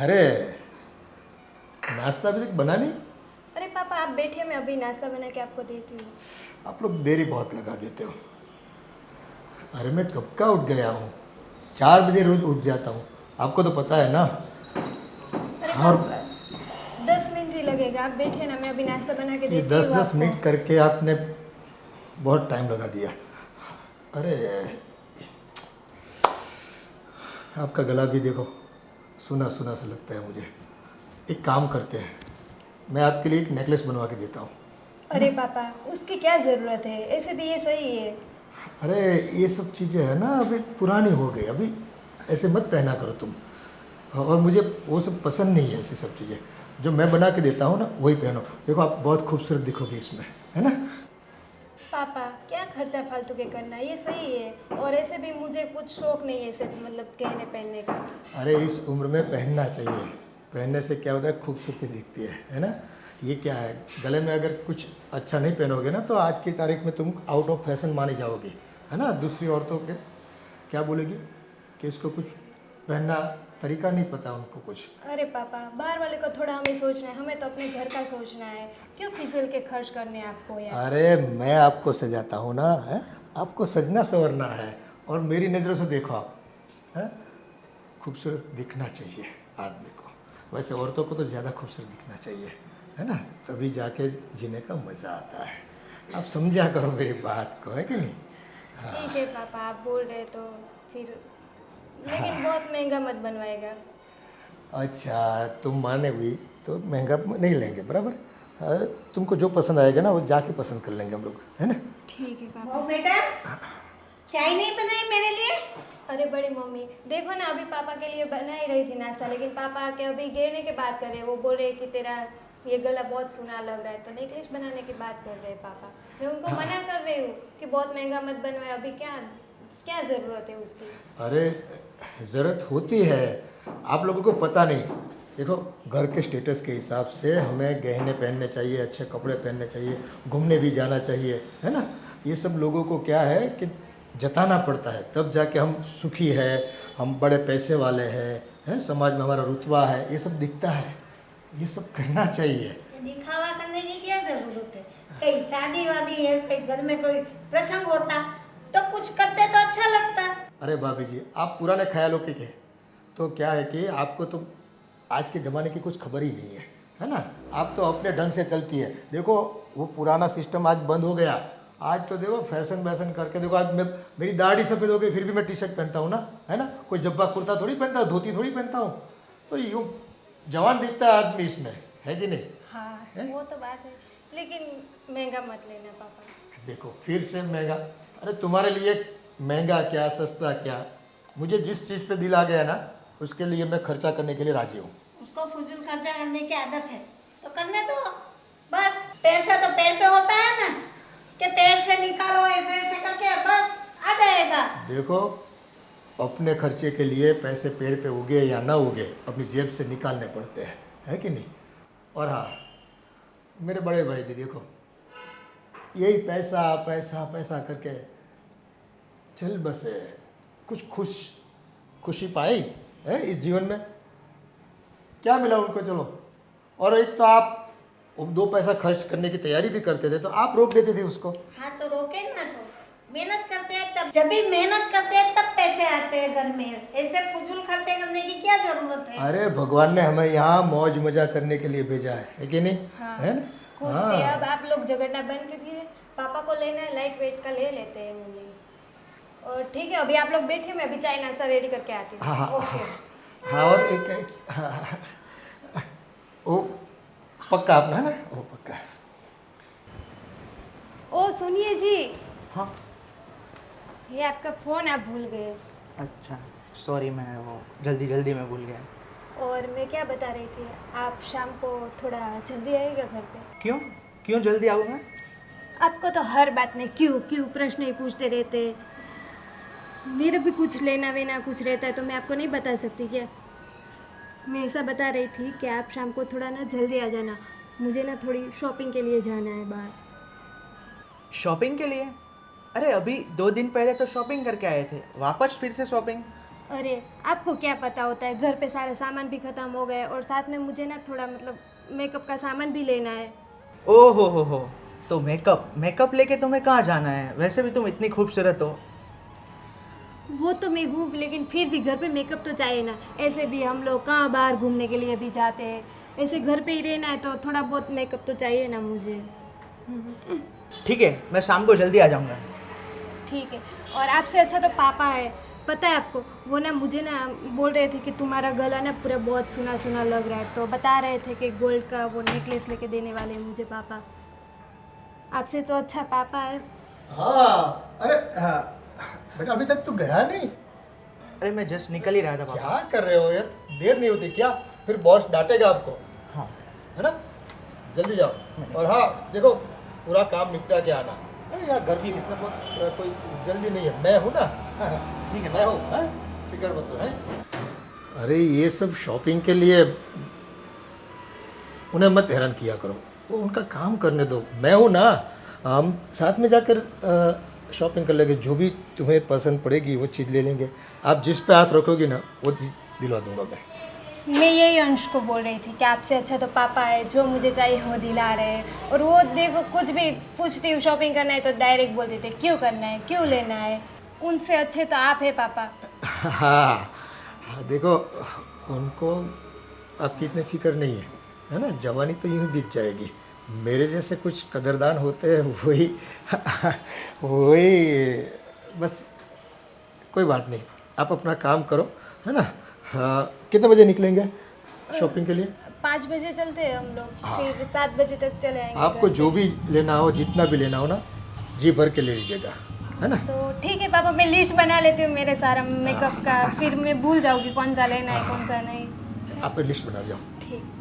अरे नाश्ता अभी तक बना नहीं? अरे पापा आप बैठिए, मैं अभी नाश्ता बना के आपको देती हूँ। आप लोग देरी बहुत लगा देते हो। अरे मैं कब का उठ गया हूँ, 4 बजे रोज उठ जाता हूँ, आपको तो पता है ना। अरे और पापा 10 मिनट ही लगेगा, आप बैठिए ना, मैं अभी नाश्ता बना के ये देती दस हूँ दस आपको। मिनट करके आपने बहुत टाइम लगा दिया। अरे आपका गला भी देखो, सुना सुना सा लगता है मुझे। एक काम करते हैं, मैं आपके लिए एक नेकलेस बनवा के देता हूँ, है अरे ना। पापा उसकी क्या ज़रूरत है, ऐसे भी ये सही है। अरे ये सब चीज़ें है ना अभी पुरानी हो गई, अभी ऐसे मत पहना करो तुम। और मुझे वो सब पसंद नहीं है, ऐसी सब चीज़ें। जो मैं बना के देता हूँ ना वही पहनो, देखो आप बहुत खूबसूरत दिखोगे इसमें, है ना। पापा क्या खर्चा फालतू के करना, ये सही है। और ऐसे भी मुझे कुछ शौक नहीं है सिर्फ मतलब गहने पहनने का। अरे इस उम्र में पहनना चाहिए, पहनने से क्या होता है, खूबसूरती दिखती है ना। ये क्या है, गले में अगर कुछ अच्छा नहीं पहनोगे ना तो आज की तारीख में तुम आउट ऑफ फैशन मानी जाओगी, है ना। दूसरी औरतों के क्या बोलेगी कि इसको कुछ पहनना तरीका नहीं पता उनको कुछ। अरे पापा बाहर वाले को थोड़ा हमें सोचना है, हमें तो अपने घर का सोचना है। क्यों फिजूल के खर्च करने हैं आपको यार। अरे मैं आपको सजाता हूँ ना, है। आपको सजना संवरना है, और मेरी नज़रों से देखो आप, है। खूबसूरत दिखना चाहिए आदमी को, वैसे औरतों को तो ज़्यादा खूबसूरत दिखना चाहिए, है ना। तभी जाके जीने का मज़ा आता है। आप समझा करो मेरी बात को, है कि नहीं। ठीक है पापा आप बोल रहे तो फिर, लेकिन बहुत महंगा मत बनवाएगा। अच्छा तुम माने भी तो महंगा नहीं लेंगे, बराबर। तुमको जो पसंद आएगा ना वो जाके पसंद कर लेंगे हम लोग, है ना। ठीक है पापा। वो बेटा चाय नहीं बनाई मेरे लिए? अरे बड़ी मम्मी देखो ना, अभी पापा के लिए बना ही रही थी नाश्ता, लेकिन पापा आके अभी गहने की बात कर रहे हैं। वो बोल रहे कि तेरा ये गला बहुत सुना लग रहा है, तो नेकलेस बनाने की बात कर रहे हैं पापा। मैं उनको मना कर रही हूँ कि बहुत महंगा मत बनवाए, अभी क्या क्या ज़रूरत है उसकी। अरे ज़रूरत होती है, आप लोगों को पता नहीं। देखो घर के स्टेटस के हिसाब से हमें गहने पहनने चाहिए, अच्छे कपड़े पहनने चाहिए, घूमने भी जाना चाहिए, है ना। ये सब लोगों को क्या है कि जताना पड़ता है, तब जाके हम सुखी है, हम बड़े पैसे वाले हैं, समाज में हमारा रुतबा है, ये सब दिखता है। ये सब करना चाहिए। ये दिखावा करने की क्या जरूरत है? कहीं शादी वादी है, कहीं घर में कोई प्रसंग होता तो कुछ करते तो अच्छा लगता। अरे भाभी जी आप पुराने ख्यालों के तो क्या है कि आपको तो आज के ज़माने की कुछ खबर ही नहीं है ना। आप तो अपने ढंग से चलती है। देखो वो पुराना सिस्टम आज बंद हो गया। आज तो देखो फैशन वैशन करके देखो, आज मैं मेरी दाढ़ी सफ़ेद हो गई फिर भी मैं टी शर्ट पहनता हूँ ना, है ना। कोई जब्बा कुर्ता थोड़ी पहनता हूँ, धोती थोड़ी पहनता हूँ। तो यूँ जवान दिखता है आदमी इसमें, है कि नहीं। हाँ है? वो तो बात है, लेकिन महंगा मत लेना पापा। देखो फिर से महंगा, अरे तुम्हारे लिए महंगा क्या सस्ता क्या, मुझे जिस चीज़ पे दिल आ गया ना उसके लिए मैं खर्चा करने के लिए राजी हूँ। उसको फजूल खर्चा करने की आदत है तो करने दो। बस पैसा तो पेड़ पे होता है ना, कि पेड़ से निकालो ऐसे ऐसे करके बस आ जाएगा। देखो अपने खर्चे के लिए पैसे पेड़ पे उगे या ना उगे अपनी जेब से निकालने पड़ते हैं, है कि नहीं। और हाँ मेरे बड़े भाई भी देखो यही पैसा पैसा पैसा करके चल बसे, कुछ खुशी पाई है इस जीवन में, क्या मिला उनको। चलो, और एक तो आप 2 पैसा खर्च करने की तैयारी भी करते थे तो आप रोक देते थे उसको। हाँ तो रोके ना, तो मेहनत करते हैं तब, जब भी मेहनत करते हैं तब पैसे आते हैं घर में। ऐसे फजूल खर्चे करने की क्या जरूरत है? अरे भगवान ने हमें यहाँ मौज मजा करने के लिए भेजा है कि नहीं, हाँ है ना। कुछ भी, हाँ अब आप लोग झगड़ना बंद कीजिए। पापा को लेना है लाइट वेट का ले लेते हैं मम्मी। और ठीक है अभी आप लोग बैठे, मैं अभी चाय नाश्ता रेडी करके आती हाँ हाँ हूँ। हाँ ओके। हाँ, और हाँ, वो पक्का अपना है ना, वो पक्का। ओ सुनिए जी, हाँ। ये आपका फ़ोन आप भूल गए। अच्छा सॉरी, मैं वो जल्दी में भूल गया। और मैं क्या बता रही थी, आप शाम को थोड़ा जल्दी आइएगा घर पे। क्यों क्यों जल्दी आऊँ मैं? आपको तो हर बात में क्यों क्यों प्रश्न ही पूछते रहते। मेरा भी कुछ लेना वेना कुछ रहता है तो मैं आपको नहीं बता सकती क्या। मैं ऐसा बता रही थी कि आप शाम को थोड़ा ना जल्दी आ जाना, मुझे ना थोड़ी शॉपिंग के लिए जाना है बाहर। शॉपिंग के लिए? अरे अभी 2 दिन पहले तो शॉपिंग करके आए थे, वापस फिर से शॉपिंग? अरे आपको क्या पता होता है, घर पे सारा सामान भी ख़त्म हो गए और साथ में मुझे ना थोड़ा मतलब मेकअप का सामान भी लेना है। ओ हो, तो मेकअप लेके तुम्हें कहाँ जाना है? वैसे भी तुम इतनी खूबसूरत हो। वो तो मैं हूँ, लेकिन फिर भी घर पे मेकअप तो चाहिए ना। ऐसे भी हम लोग कहाँ बाहर घूमने के लिए भी जाते हैं, ऐसे घर पे ही रहना है तो थोड़ा बहुत मेकअप तो चाहिए ना मुझे। ठीक है, मैं शाम को जल्दी आ जाऊँगा। ठीक है। और आपसे अच्छा तो पापा है, पता है आपको, वो ना मुझे ना बोल रहे थे कि तुम्हारा गला ना पूरा बहुत सुना सुना लग रहा है, तो बता रहे थे कि गोल्ड का वो नेकलेस लेके देने वाले हैं मुझे पापा। आपसे तो अच्छा पापा है। हाँ, अरे हाँ, बेटा अभी तक तो गया नहीं। अरे मैं जस्ट निकल ही रहा था पापा। क्या कर रहे हो यार, देर नहीं होती क्या? फिर बॉस डांटेगा आपको, हाँ है ना? जल्दी जाओ। और हाँ देखो, पूरा काम निपटा के आना। अरे यार घर की इतना बहुत कोई जल्दी नहीं है, मैं हूँ ना। ठीक है, मैं हूँ, हाँ? फिक्र मत करो, हैं? अरे ये सब शॉपिंग के लिए उन्हें मत हैरान किया करो, वो उनका काम करने दो। मैं हूँ ना, हम साथ में जाकर शॉपिंग कर लेंगे। जो भी तुम्हें पसंद पड़ेगी वो चीज़ ले लेंगे। आप जिस पे हाथ रखोगी ना वो चीज़ दिलवा दूंगा मैं यही अंश को बोल रही थी कि आपसे अच्छा तो पापा है, जो मुझे चाहिए वो दिला रहे हैं। और वो देखो, कुछ भी पूछती हूँ शॉपिंग करना है तो डायरेक्ट बोल देते क्यों करना है, क्यों लेना है। उनसे अच्छे तो आप है पापा। हाँ हाँ, देखो उनको आपकी इतनी फिक्र नहीं है ना? जवानी तो यूँ ही बीत जाएगी। मेरे जैसे कुछ कदरदान होते हैं, वही वही बस। कोई बात नहीं, आप अपना काम करो, है ना? हाँ, कितने बजे निकलेंगे शॉपिंग के लिए? 5 बजे चलते हैं हम लोग, फिर 7 बजे तक चले आएंगे आपको घर जो पे। भी लेना हो, जितना भी लेना हो ना, जी भर के ले लीजिएगा, है ना? तो ठीक है पापा, मैं लिस्ट बना लेती हूँ मेरे सारा मेकअप का, फिर मैं भूल जाऊँगी कौन सा लेना है कौन सा नहीं। आप लिस्ट बना जाओ। ठीक।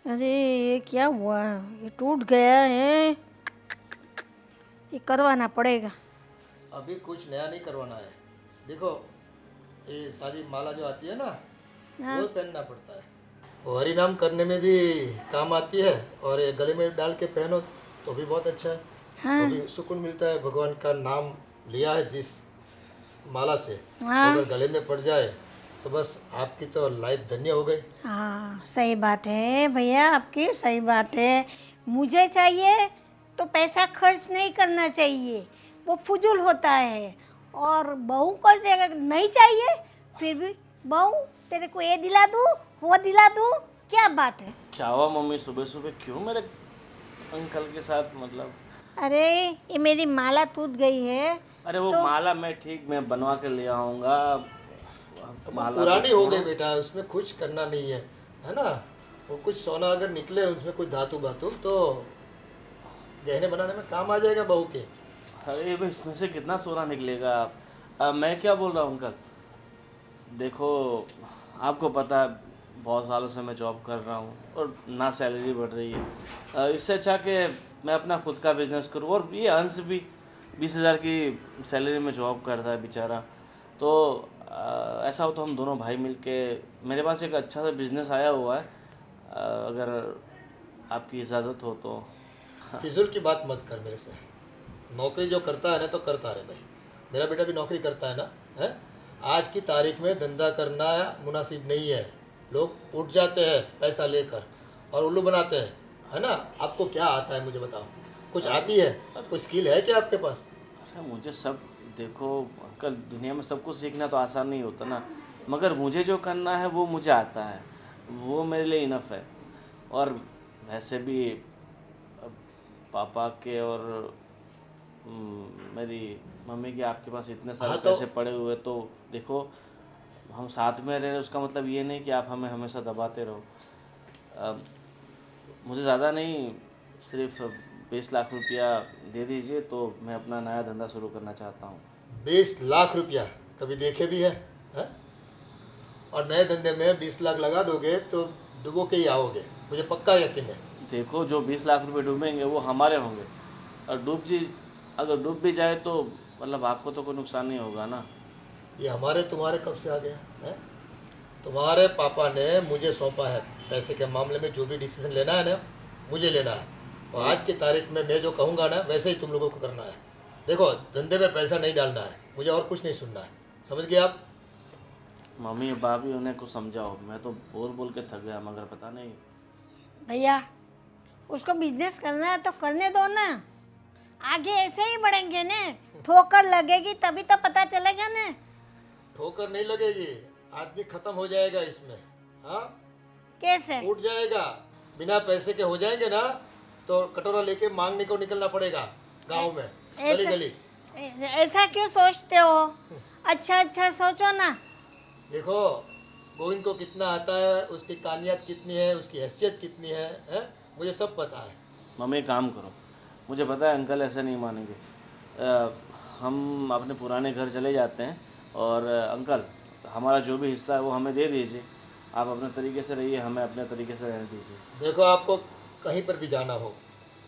अरे ये क्या हुआ, ये टूट गया है, ये करवाना पड़ेगा। अभी कुछ नया नहीं करवाना है। देखो ये सारी माला जो आती है ना, हाँ। वो पहनना पड़ता है। वो हरि नाम करने में भी काम आती है, और ये गले में डाल के पहनो तो भी बहुत अच्छा है। हाँ। तो भी सुकून मिलता है। भगवान का नाम लिया है जिस माला से, हाँ। अगर गले में पड़ जाए तो बस आपकी तो लाइफ धन्य हो गई। हाँ सही बात है भैया, आपकी सही बात है। मुझे चाहिए तो पैसा खर्च नहीं करना चाहिए, वो फजूल होता है। और बहू को अगर नहीं चाहिए फिर भी बहू तेरे को ये दिला दूँ वो दिला दूँ, क्या बात है? क्या हुआ मम्मी, सुबह सुबह क्यों मेरे अंकल के साथ मतलब? अरे ये मेरी माला टूट गई है। अरे वो माला मैं ठीक मैं बनवा के ले आऊँगा। माला पुरानी हो गई बेटा, उसमें कुछ करना नहीं है, है ना? वो कुछ सोना अगर निकले उसमें कोई धातु बातु तो गहने बनाने में काम आ जाएगा बहू के। अरे भाई इसमें से कितना सोना निकलेगा? मैं क्या बोल रहा हूँ अंकल, देखो आपको पता है बहुत सालों से मैं जॉब कर रहा हूँ और ना सैलरी बढ़ रही है। इससे अच्छा कि मैं अपना खुद का बिजनेस करूँ। और ये अंश भी 20,000 की सैलरी में जॉब करता है बेचारा। तो ऐसा हो तो हम दोनों भाई मिलके, मेरे पास एक अच्छा सा बिजनेस आया हुआ है, अगर आपकी इजाज़त हो तो। फिजूल की बात मत कर मेरे से। नौकरी जो करता है ना तो करता रहे भाई। मेरा बेटा भी नौकरी करता है ना, है? आज की तारीख में धंधा करना मुनासिब नहीं है। लोग उठ जाते हैं पैसा लेकर और उल्लू बनाते हैं, है ना? आपको क्या आता है मुझे बताओ, कुछ आती है? कोई स्किल है क्या आपके पास? अच्छा मुझे सब, देखो अंकल दुनिया में सब कुछ सीखना तो आसान नहीं होता ना, मगर मुझे जो करना है वो मुझे आता है, वो मेरे लिए इनफ है। और वैसे भी पापा के और मेरी मम्मी के आपके पास इतने सारे हाँ तो- पैसे पड़े हुए, तो देखो हम साथ में रह रहे हैं, उसका मतलब ये नहीं कि आप हमें हमेशा दबाते रहो। मुझे ज़्यादा नहीं, सिर्फ 20 लाख रुपया दे दीजिए तो मैं अपना नया धंधा शुरू करना चाहता हूँ। 20 लाख रुपया कभी देखे भी है? और नए धंधे में 20 लाख लगा दोगे तो डुबो के ही आओगे, मुझे पक्का यकीन है। देखो जो 20 लाख रुपए डूबेंगे वो हमारे होंगे, और अगर डूब भी जाए तो मतलब आपको तो कोई नुकसान नहीं होगा ना। ये हमारे तुम्हारे कब से आ गया है? तुम्हारे पापा ने मुझे सौंपा है पैसे के मामले में जो भी डिसीजन लेना है ना, मुझे लेना है। और आज की तारीख में मैं जो कहूँगा ना, वैसे ही तुम लोगों को करना है। देखो, धंधे में पैसा नहीं डालना है, मुझे और कुछ नहीं सुनना है, समझ गए आप? मम्मी भाभी उन्हें कुछ समझाओ, मैं तो बोल बोल के थक गया मगर पता नहीं। भैया उसको बिजनेस करना है तो करने दो ना, आगे ऐसे ही बढ़ेंगे ना। ठोकर लगेगी तभी तो पता चलेगा ना। ठोकर नहीं लगेगी, आदमी खत्म हो जाएगा इसमें। हाँ, कैसे? उठ जाएगा। बिना पैसे के हो जाएंगे ना तो कटोरा लेके मांगने को निकलना पड़ेगा गांव में, गली गली। ऐसा क्यों सोचते हो? अच्छा अच्छा सोचो ना। देखो, गोविंद को कितना आता है, उसकी कानियत कितनी है, उसकी हैसियत कितनी है? मुझे सब पता है। मम्मी एक काम करो, मुझे पता है अंकल ऐसे नहीं मानेंगे। हम अपने पुराने घर चले जाते हैं और अंकल हमारा जो भी हिस्सा है वो हमें दे दीजिए। आप अपने तरीके से रहिए, हमें अपने तरीके से रहने दीजिए। देखो, आपको कहीं पर भी जाना हो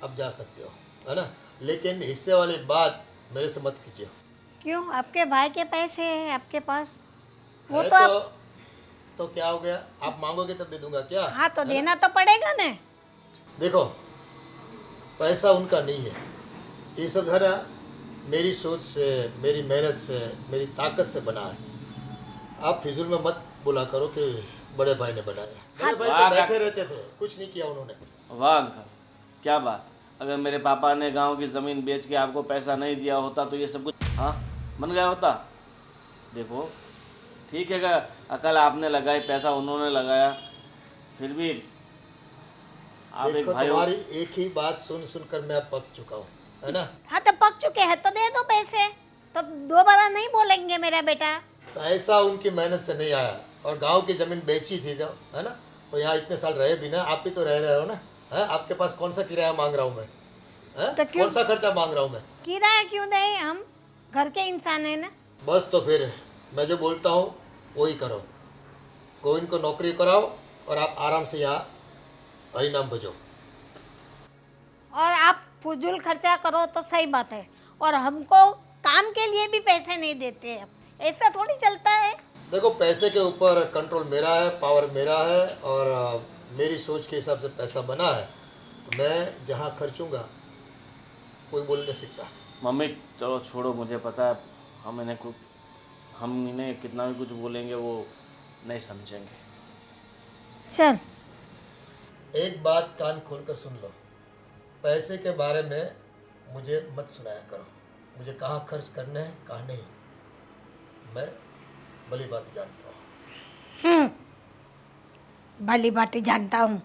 अब जा सकते हो, है ना, लेकिन हिस्से वाली बात मेरे से मत कीजिए। क्यों? आपके भाई के पैसे हैं आपके पास, वो है तो आप... तो क्या हो गया? आप मांगोगे तब दे दूंगा क्या? हाँ तो देना तो पड़ेगा ना। देखो, पैसा उनका नहीं है, ये सब है ना मेरी सोच से, मेरी मेहनत से, मेरी ताकत से बना है। आप फिजूल में मत बोला करो कि बड़े भाई ने बनाया। बड़े भाई तो बैठे रहते थे, कुछ नहीं किया उन्होंने। वाह अंकल, क्या बात। अगर मेरे पापा ने गांव की ज़मीन बेच के आपको पैसा नहीं दिया होता तो ये सब कुछ हाँ बन गया होता। देखो ठीक है, अकल आपने लगाई, पैसा उन्होंने लगाया, फिर भी आप एक देखो, भाई हो। तुम्हारी एक ही बात सुन सुनकर मैं अब पक चुका हूँ, है ना। हाँ तो पक चुके हैं तो दे दो पैसे, तो दोबारा नहीं बोलेंगे मेरा बेटा। पैसा उनकी मेहनत से नहीं आया, और गांव की ज़मीन बेची थी जब, है ना, तो यहाँ इतने साल रहे भी ना। आप भी तो रह रहे हो ना, है? आपके पास कौन सा किराया मांग रहा हूँ मैं, है? तो क्यों? कौन सा खर्चा मांग रहा हूँ मैं? किराया क्यों दे? हम घर के इंसान है ना। बस तो फिर मैं जो बोलता हूँ वही करो। गोविंद को नौकरी कराओ और आप आराम से यहाँ हरी नाम बजो। और आप फजूल खर्चा करो तो सही बात है, और हमको काम के लिए भी पैसे नहीं देते हैं। ऐसा थोड़ी चलता है। देखो, पैसे के ऊपर कंट्रोल मेरा है, पावर मेरा है, और मेरी सोच के हिसाब से पैसा बना है, तो मैं जहाँ खर्चूँगा कोई बोल नहीं सकता। मम्मी चलो छोड़ो, मुझे पता है हम इन्हें कितना भी कुछ बोलेंगे वो नहीं समझेंगे। चल, एक बात कान खोल कर सुन लो, पैसे के बारे में मुझे मत सुनाया करो। मुझे कहाँ खर्च करने हैं कहाँ नहीं, मैं भली बात जानता हूँ। भली बातें जानता हूँ।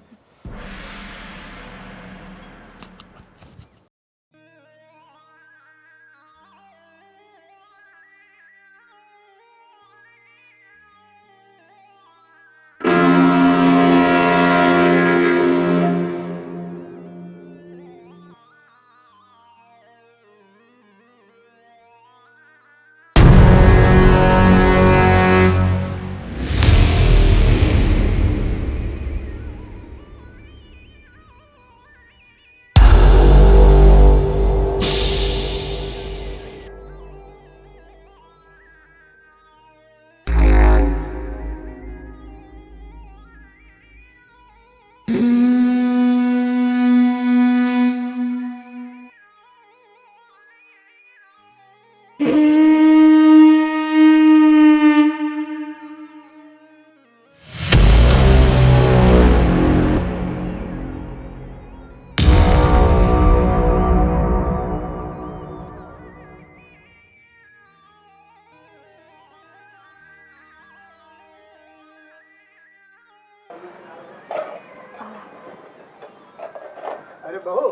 अरे बहू,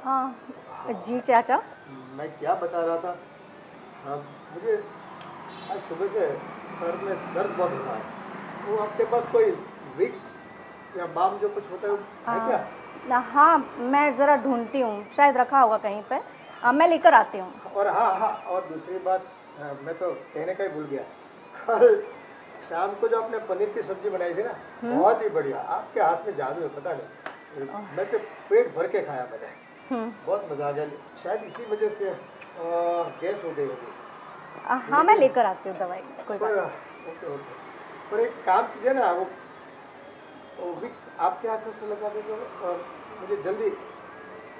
हाँ जी चाचा। मैं क्या बता रहा था, मुझे आज सुबह से सर में दर्द बहुत हो रहा है। वो आपके पास कोई विक्स या बाम जो कुछ होता है क्या? हाँ मैं ज़रा ढूंढती हूँ, शायद रखा होगा कहीं पे। मैं लेकर आती हूँ। और हाँ हाँ, और दूसरी बात, मैं तो कहने का ही भूल गया, कल शाम को जो आपने पनीर की सब्जी बनाई थी ना, बहुत ही बढ़िया। आपके हाथ में जादू है, पता नहीं, मैं तो पेट भर के खाया मैंने, बहुत मज़ा आ गया। शायद इसी वजह से गैस हो गई होगी। हाँ मैं लेकर आती हूँ दवाई, कोई बात नहीं। ओके ओके, पर एक काम कीजिए ना, वो वो विक्स आपके हाथों से लगा देंगे और मुझे जल्दी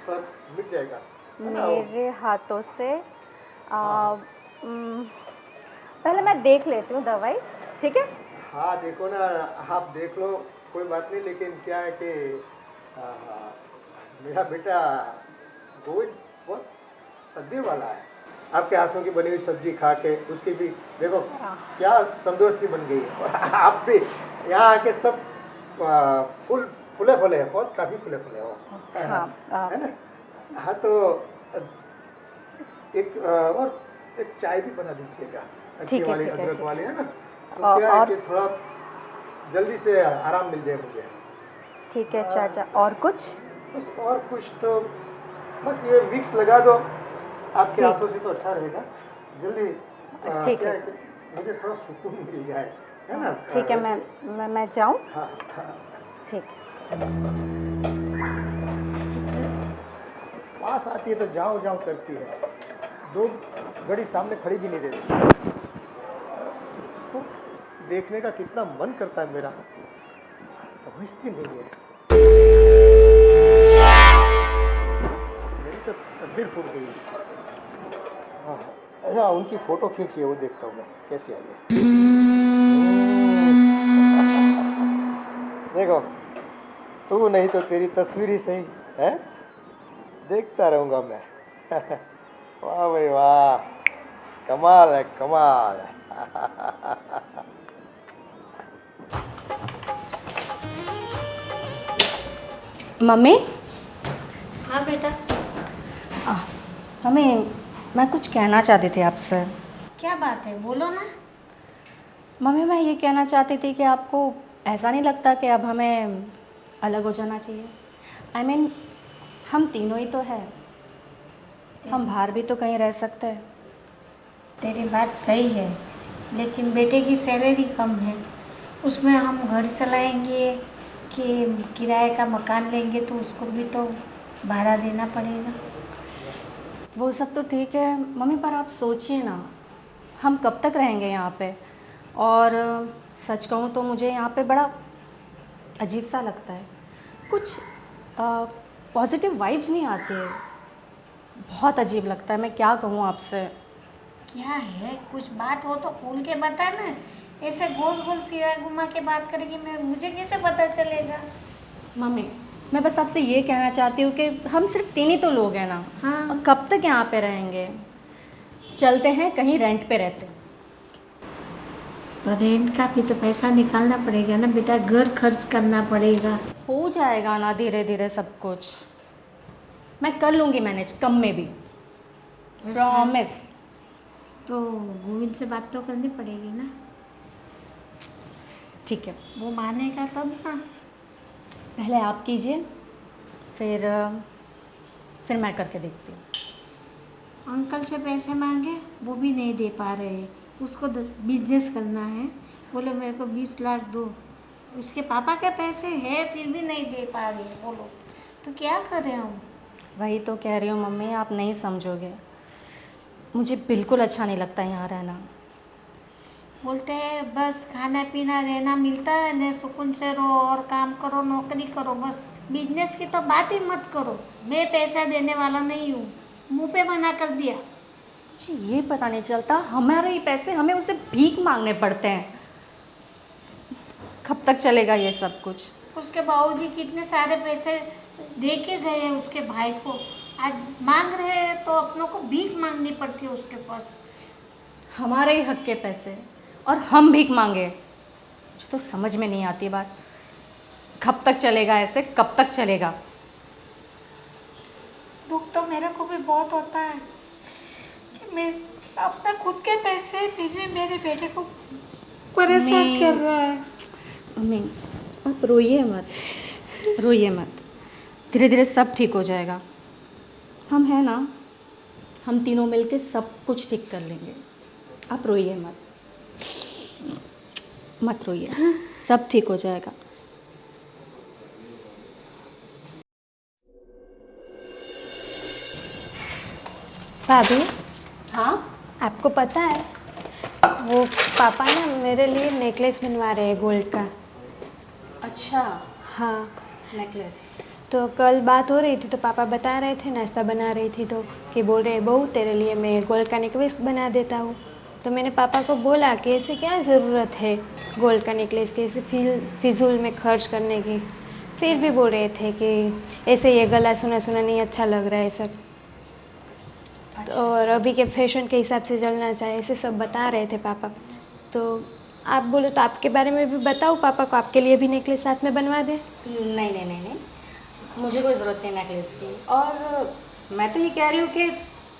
सर मिट जाएगा, है ना? मेरे हाथों से पहले मैं देख लेती हूँ दवाई, ठीक है? हाँ देखो ना, आप देख लो, कोई बात नहीं, लेकिन क्या है कि आ, मेरा बेटा गोविंद बहुत तकदीर वाला है। आपके हाथों की बनी हुई सब्जी खा के उसकी भी देखो क्या तंदुरुस्ती बन गई है। और आप भी यहाँ आके सब फूले फूले हैं, बहुत काफ़ी फूले फूले हो। हाँ, है ना? हाँ तो और एक चाय भी बना दीजिएगा, अच्छी ठीक है, वाली ठीक है, अदरक ठीक वाली, है ना? तो और- क्या है और- कि थोड़ा जल्दी से आराम मिल जाए मुझे। ठीक है चाचा। और कुछ? बस और कुछ तो बस ये विक्स लगा दो आपके ठीक। हाथों से तो अच्छा रहेगा। जल्दी ठीक क्या है। कि मुझे थोड़ा सुकून मिल जाए, है ना? ठीक है, मैं जाऊँ? हाँ हाँ, ठीक। पास आती है तो जाओ जाओ करती है, 2 घड़ी सामने खड़ी भी नहीं रहती। तो देखने का कितना मन करता है मेरा, समझती नहीं है। मेरी तो तकदीर फूट गई। हाँ अच्छा, उनकी फोटो खींचिए, वो देखता हूँ मैं कैसी आई है। देखो, तू नहीं तो तेरी तस्वीर ही सही है, देखता रहूँगा मैं। वाह भाई वाह, कमाल है कमाल है। मम्मी? हाँ बेटा, मम्मी, मैं कुछ कहना चाहती थी आपसे। क्या बात है, बोलो ना। मम्मी, मैं ये कहना चाहती थी कि आपको ऐसा नहीं लगता कि अब हमें अलग हो जाना चाहिए? I mean, हम तीनों ही तो है, हम बाहर भी तो कहीं रह सकते हैं। तेरी बात सही है, लेकिन बेटे की सैलरी कम है, उसमें हम घर चलाएंगे कि किराए का मकान लेंगे तो उसको भी तो भाड़ा देना पड़ेगा। वो सब तो ठीक है मम्मी, पर आप सोचिए ना, हम कब तक रहेंगे यहाँ पे? और सच कहूँ तो मुझे यहाँ पे बड़ा अजीब सा लगता है, कुछ पॉजिटिव वाइब्स नहीं आती है, बहुत अजीब लगता है। मैं क्या कहूँ आपसे? क्या है, कुछ बात हो तो खोल के बता ना, ऐसे गोल गोल फिरा घुमा के बात करेगी, मैं मुझे कैसे पता चलेगा? मम्मी, मैं बस आपसे ये कहना चाहती हूँ कि हम सिर्फ 3 ही तो लोग हैं ना, हाँ। और कब तक यहाँ पे रहेंगे? चलते हैं कहीं रेंट पे रहते हैं। पर रेंट का भी तो पैसा निकालना पड़ेगा ना बेटा, घर खर्च करना पड़ेगा। हो जाएगा ना धीरे धीरे सब कुछ, मैं कर लूँगी मैनेज, कम में भी, प्रॉमिस। तो गोविंद से बात तो करनी पड़ेगी ना, ठीक है, वो मानेगा तब ना। पहले आप कीजिए, फिर मैं करके देखती हूँ। अंकल से पैसे मांगे, वो भी नहीं दे पा रहे, उसको बिजनेस करना है, बोले मेरे को 20 लाख दो, उसके पापा के पैसे है फिर भी नहीं दे पा रहे, बोलो तो क्या करें हम? वही तो कह रही हूँ मम्मी, आप नहीं समझोगे, मुझे बिल्कुल अच्छा नहीं लगता यहाँ रहना। बोलते हैं बस खाना पीना रहना मिलता है ना, सुकून से रहो और काम करो, नौकरी करो, बस बिजनेस की तो बात ही मत करो। मैं पैसा देने वाला नहीं हूँ, मुंह पे मना कर दिया। मुझे ये पता नहीं चलता, हमारे ही पैसे हमें उसे भीख मांगने पड़ते हैं। कब तक चलेगा ये सब कुछ? उसके बाबूजी कितने सारे पैसे दे के गए उसके भाई को, आज मांग रहे हैं तो अपनों को भीख मांगनी पड़ती है उसके पास। हमारे ही हक के पैसे और हम भीख मांगे, मुझे तो समझ में नहीं आती बात। कब तक चलेगा ऐसे, कब तक चलेगा? दुख तो मेरे को भी बहुत होता है कि मैं अपना खुद के पैसे फिर भी मेरे बेटे को परेशान कर रहा है। मम्मी, आप रोइए मत, रोइए मत, धीरे धीरे सब ठीक हो जाएगा। हम हैं ना, हम तीनों मिलके सब कुछ ठीक कर लेंगे। आप रोइए मत, मत रोइए, सब ठीक हो जाएगा। भाभी, हाँ, आपको पता है वो पापा ना मेरे लिए नेकलेस बनवा रहे हैं गोल्ड का। अच्छा, हाँ, नेकलेस। तो कल बात हो रही थी तो पापा बता रहे थे, नाश्ता बना रही थी तो कि बोल रहे बहू तेरे लिए मैं गोल्ड का नेकलेस बना देता हूँ। तो मैंने पापा को बोला कि ऐसे क्या ज़रूरत है गोल्ड का नेकलेस की, ऐसे फिजूल में खर्च करने की। फिर भी बोल रहे थे कि ऐसे ये गला सुना सुना नहीं अच्छा लग रहा है सब, और अभी के फैशन के हिसाब से चलना चाहिए, ऐसे सब बता रहे थे पापा। तो आप बोलो तो आपके बारे में भी बताओ पापा को, आपके लिए भी नेकलेस साथ में बनवा दें। नहीं नहीं नहीं नहीं, मुझे कोई ज़रूरत नहीं नेकलेस की। और मैं तो ये कह रही हूँ कि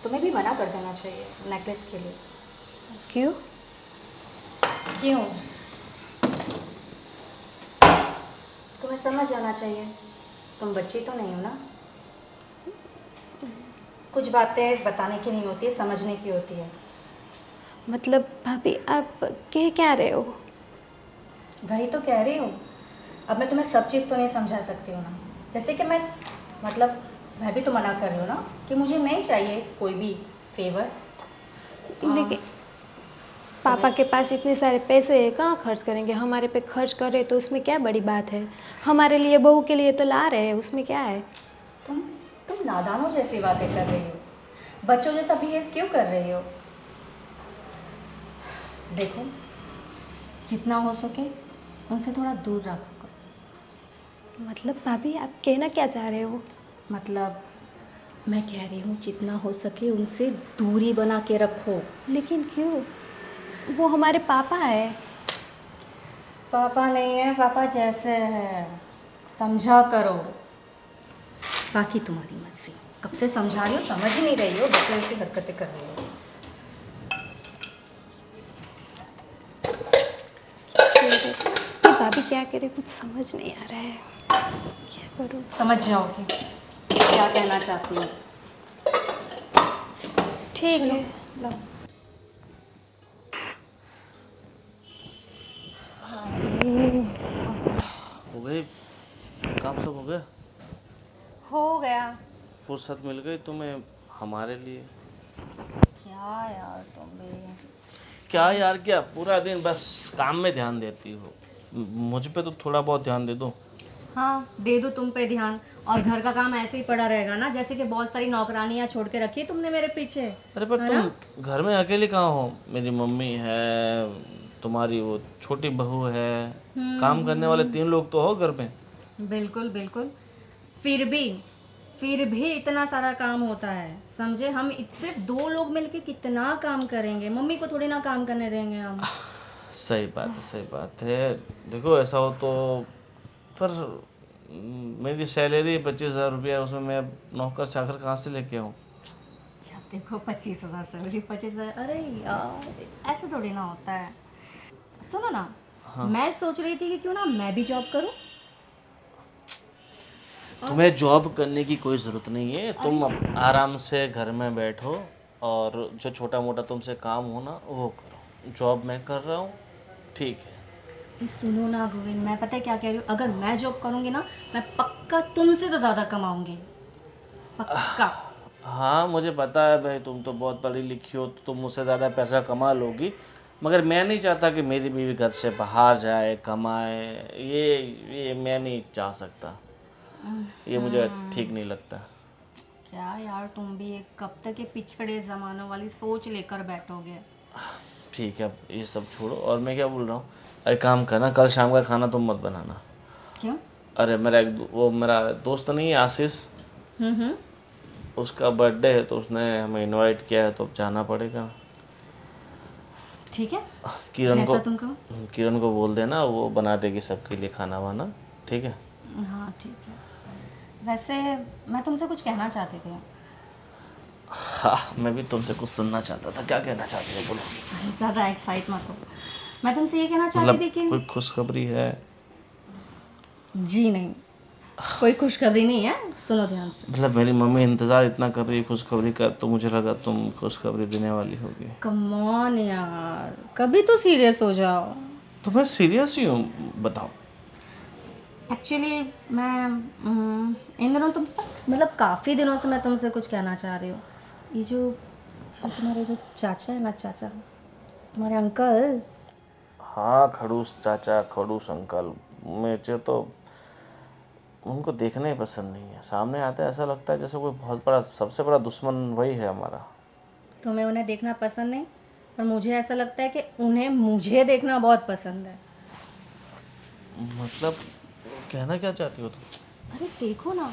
तुम्हें भी मना कर देना चाहिए नेकलेस के लिए। क्यों? क्यों? तुम्हें समझ आना चाहिए, तुम बच्ची तो नहीं हो ना। कुछ बातें बताने की नहीं होती है, समझने की होती है। मतलब भाभी आप कह क्या रहे हो? वही तो कह रही हूँ। अब मैं तुम्हें सब चीज़ तो नहीं समझा सकती हूँ ना। जैसे कि मैं भी तो मना कर रही हूँ ना कि मुझे नहीं चाहिए कोई भी फेवर। लेकिन पापा के पास इतने सारे पैसे हैं, कहाँ खर्च करेंगे? हमारे पे खर्च करे तो उसमें क्या बड़ी बात है? हमारे लिए बहू के लिए तो ला रहे हैं, उसमें क्या है? तुम नादानों जैसी बातें कर रही हो, बच्चों जैसा बिहेव क्यों कर रही हो? देखो, जितना हो सके उनसे थोड़ा दूर रखा करो। मतलब भाभी आप कहना क्या चाह रहे हो? मतलब मैं कह रही हूँ जितना हो सके उनसे दूरी बना के रखो। लेकिन क्यों? वो हमारे पापा है। पापा नहीं है, पापा जैसे है, समझा करो। बाकी तुम्हारी मर्जी। कब से समझा रही हो, समझ ही नहीं रही हो, बच्चे जैसी हरकतें कर रही हो। ये भाभी क्या करे, कुछ समझ नहीं आ रहा है, क्या करूँ? समझ जाओगे क्या कहना चाहती हूँ। ठीक है। लो। हो गई काम, सब हो गया? हो गया। फुर्सत मिल गई तुम्हें हमारे लिए? क्या यार तुम भी। क्या यार क्या, पूरा दिन बस काम में ध्यान देती हो। मुझ पे तो थोड़ा बहुत ध्यान दे दो। हाँ, दे दो तुम पे ध्यान, और घर का काम ऐसे ही पड़ा रहेगा ना, जैसे कि बहुत सारी नौकरानियां छोड़ के रखी है तुमने मेरे पीछे। अरे पर तुम घर में अकेले कहाँ हो? मेरी मम्मी है, तुम्हारी वो छोटी बहू है, काम करने वाले 3 लोग तो हो घर में। बिल्कुल बिल्कुल। फिर भी इतना सारा काम होता है, समझे? हम सिर्फ 2 लोग मिलके कितना काम करेंगे, मम्मी को थोड़ी ना काम करने देंगे हम। सही बात है, सही बात है। देखो ऐसा हो तो, पर मेरी सैलरी 25,000 रुपया है, उसमें मैं अब नौकर चाकर कहाँ से लेके आऊँ? अब देखो 25,000 सैलरी, 25,000, अरे यार ऐसे थोड़ी ना होता है। सुनो ना, मैं सोच रही थी कि क्यों ना मैं भी जॉब करूं। तुम्हें जॉब करने की कोई ज़रूरत नहीं है, तुम आराम से घर में बैठो और जो छोटा मोटा तुमसे काम हो ना वो करो। जॉब मैं कर रहा हूँ, ठीक है। सुनो ना गोविंद, मैं पता है क्या कह रही हूँ, अगर मैं जॉब करूंगी ना, मैं पक्का तुमसे तो ज़्यादा कमाऊंगी, पक्का। हाँ मुझे पता है भाई, तुम तो बहुत पढ़ी लिखी हो तो तुम मुझसे ज़्यादा पैसा कमा लोगी, मगर मैं नहीं चाहता कि मेरी बीवी घर से बाहर जाए कमाए। ये मैं नहीं चाह सकता, ये मुझे ठीक नहीं लगता। क्या यार तुम भी एक कब तक ये पिछड़े ज़मानों वाली सोच लेकर बैठोगे? ठीक है, अब ये सब छोड़ो, और मैं क्या बोल रहा हूँ, एक काम करना, कल शाम का खाना तुम मत बनाना। क्यों? अरे मेरा दोस्त नहीं है आशीष, हम्म। उसका बर्थडे है तो उसने हमें इनवाइट किया है, तो अब जाना पड़ेगा। ठीक है, किरण को जैसा तुम कहो। किरण को बोल देना, वो बना देगी सबके लिए खाना वाना, ठीक है? हाँ ठीक है। वैसे मैं तुमसे कुछ कहना चाहती थी। हाँ मैं भी तुमसे कुछ सुनना चाहता था। क्या कहना चाहती हो, बोलो। अरे ज़्यादा एक्साइट मत हो। मैं तुमसे ये कहना चाहती मतलब थी कि कोई खुशखबरी है? जी नहीं, कोई खुशखबरी नहीं है, सुनो ध्यान से। मतलब मेरी मम्मी इंतज़ार इतना कर रही है खुशखबरी का, तो मुझे लगा तुम खुशखबरी देने वाली होगी। कम ऑन यार, कभी तो सीरियस हो जाओ। तो मैं सीरियस ही हूँ, बताओ। एक्चुअली मैं इन दिनों तुमसे, मतलब काफ़ी दिनों से मैं तुमसे कुछ कहना चाह रही हूँ। ये जो तुम्हारे जो चाचा है ना, चाचा, तुम्हारे अंकल। हाँ खड़ूस चाचा, खड़ूस अंकल, मुझे तो उनको देखना ही पसंद नहीं है। सामने आता है ऐसा लगता है जैसे कोई बहुत बड़ा, सबसे बड़ा दुश्मन वही है हमारा। तुम्हें उन्हें देखना पसंद नहीं, पर मुझे ऐसा लगता है कि उन्हें मुझे देखना बहुत पसंद है। मतलब कहना क्या चाहती हो तुम? अरे देखो ना,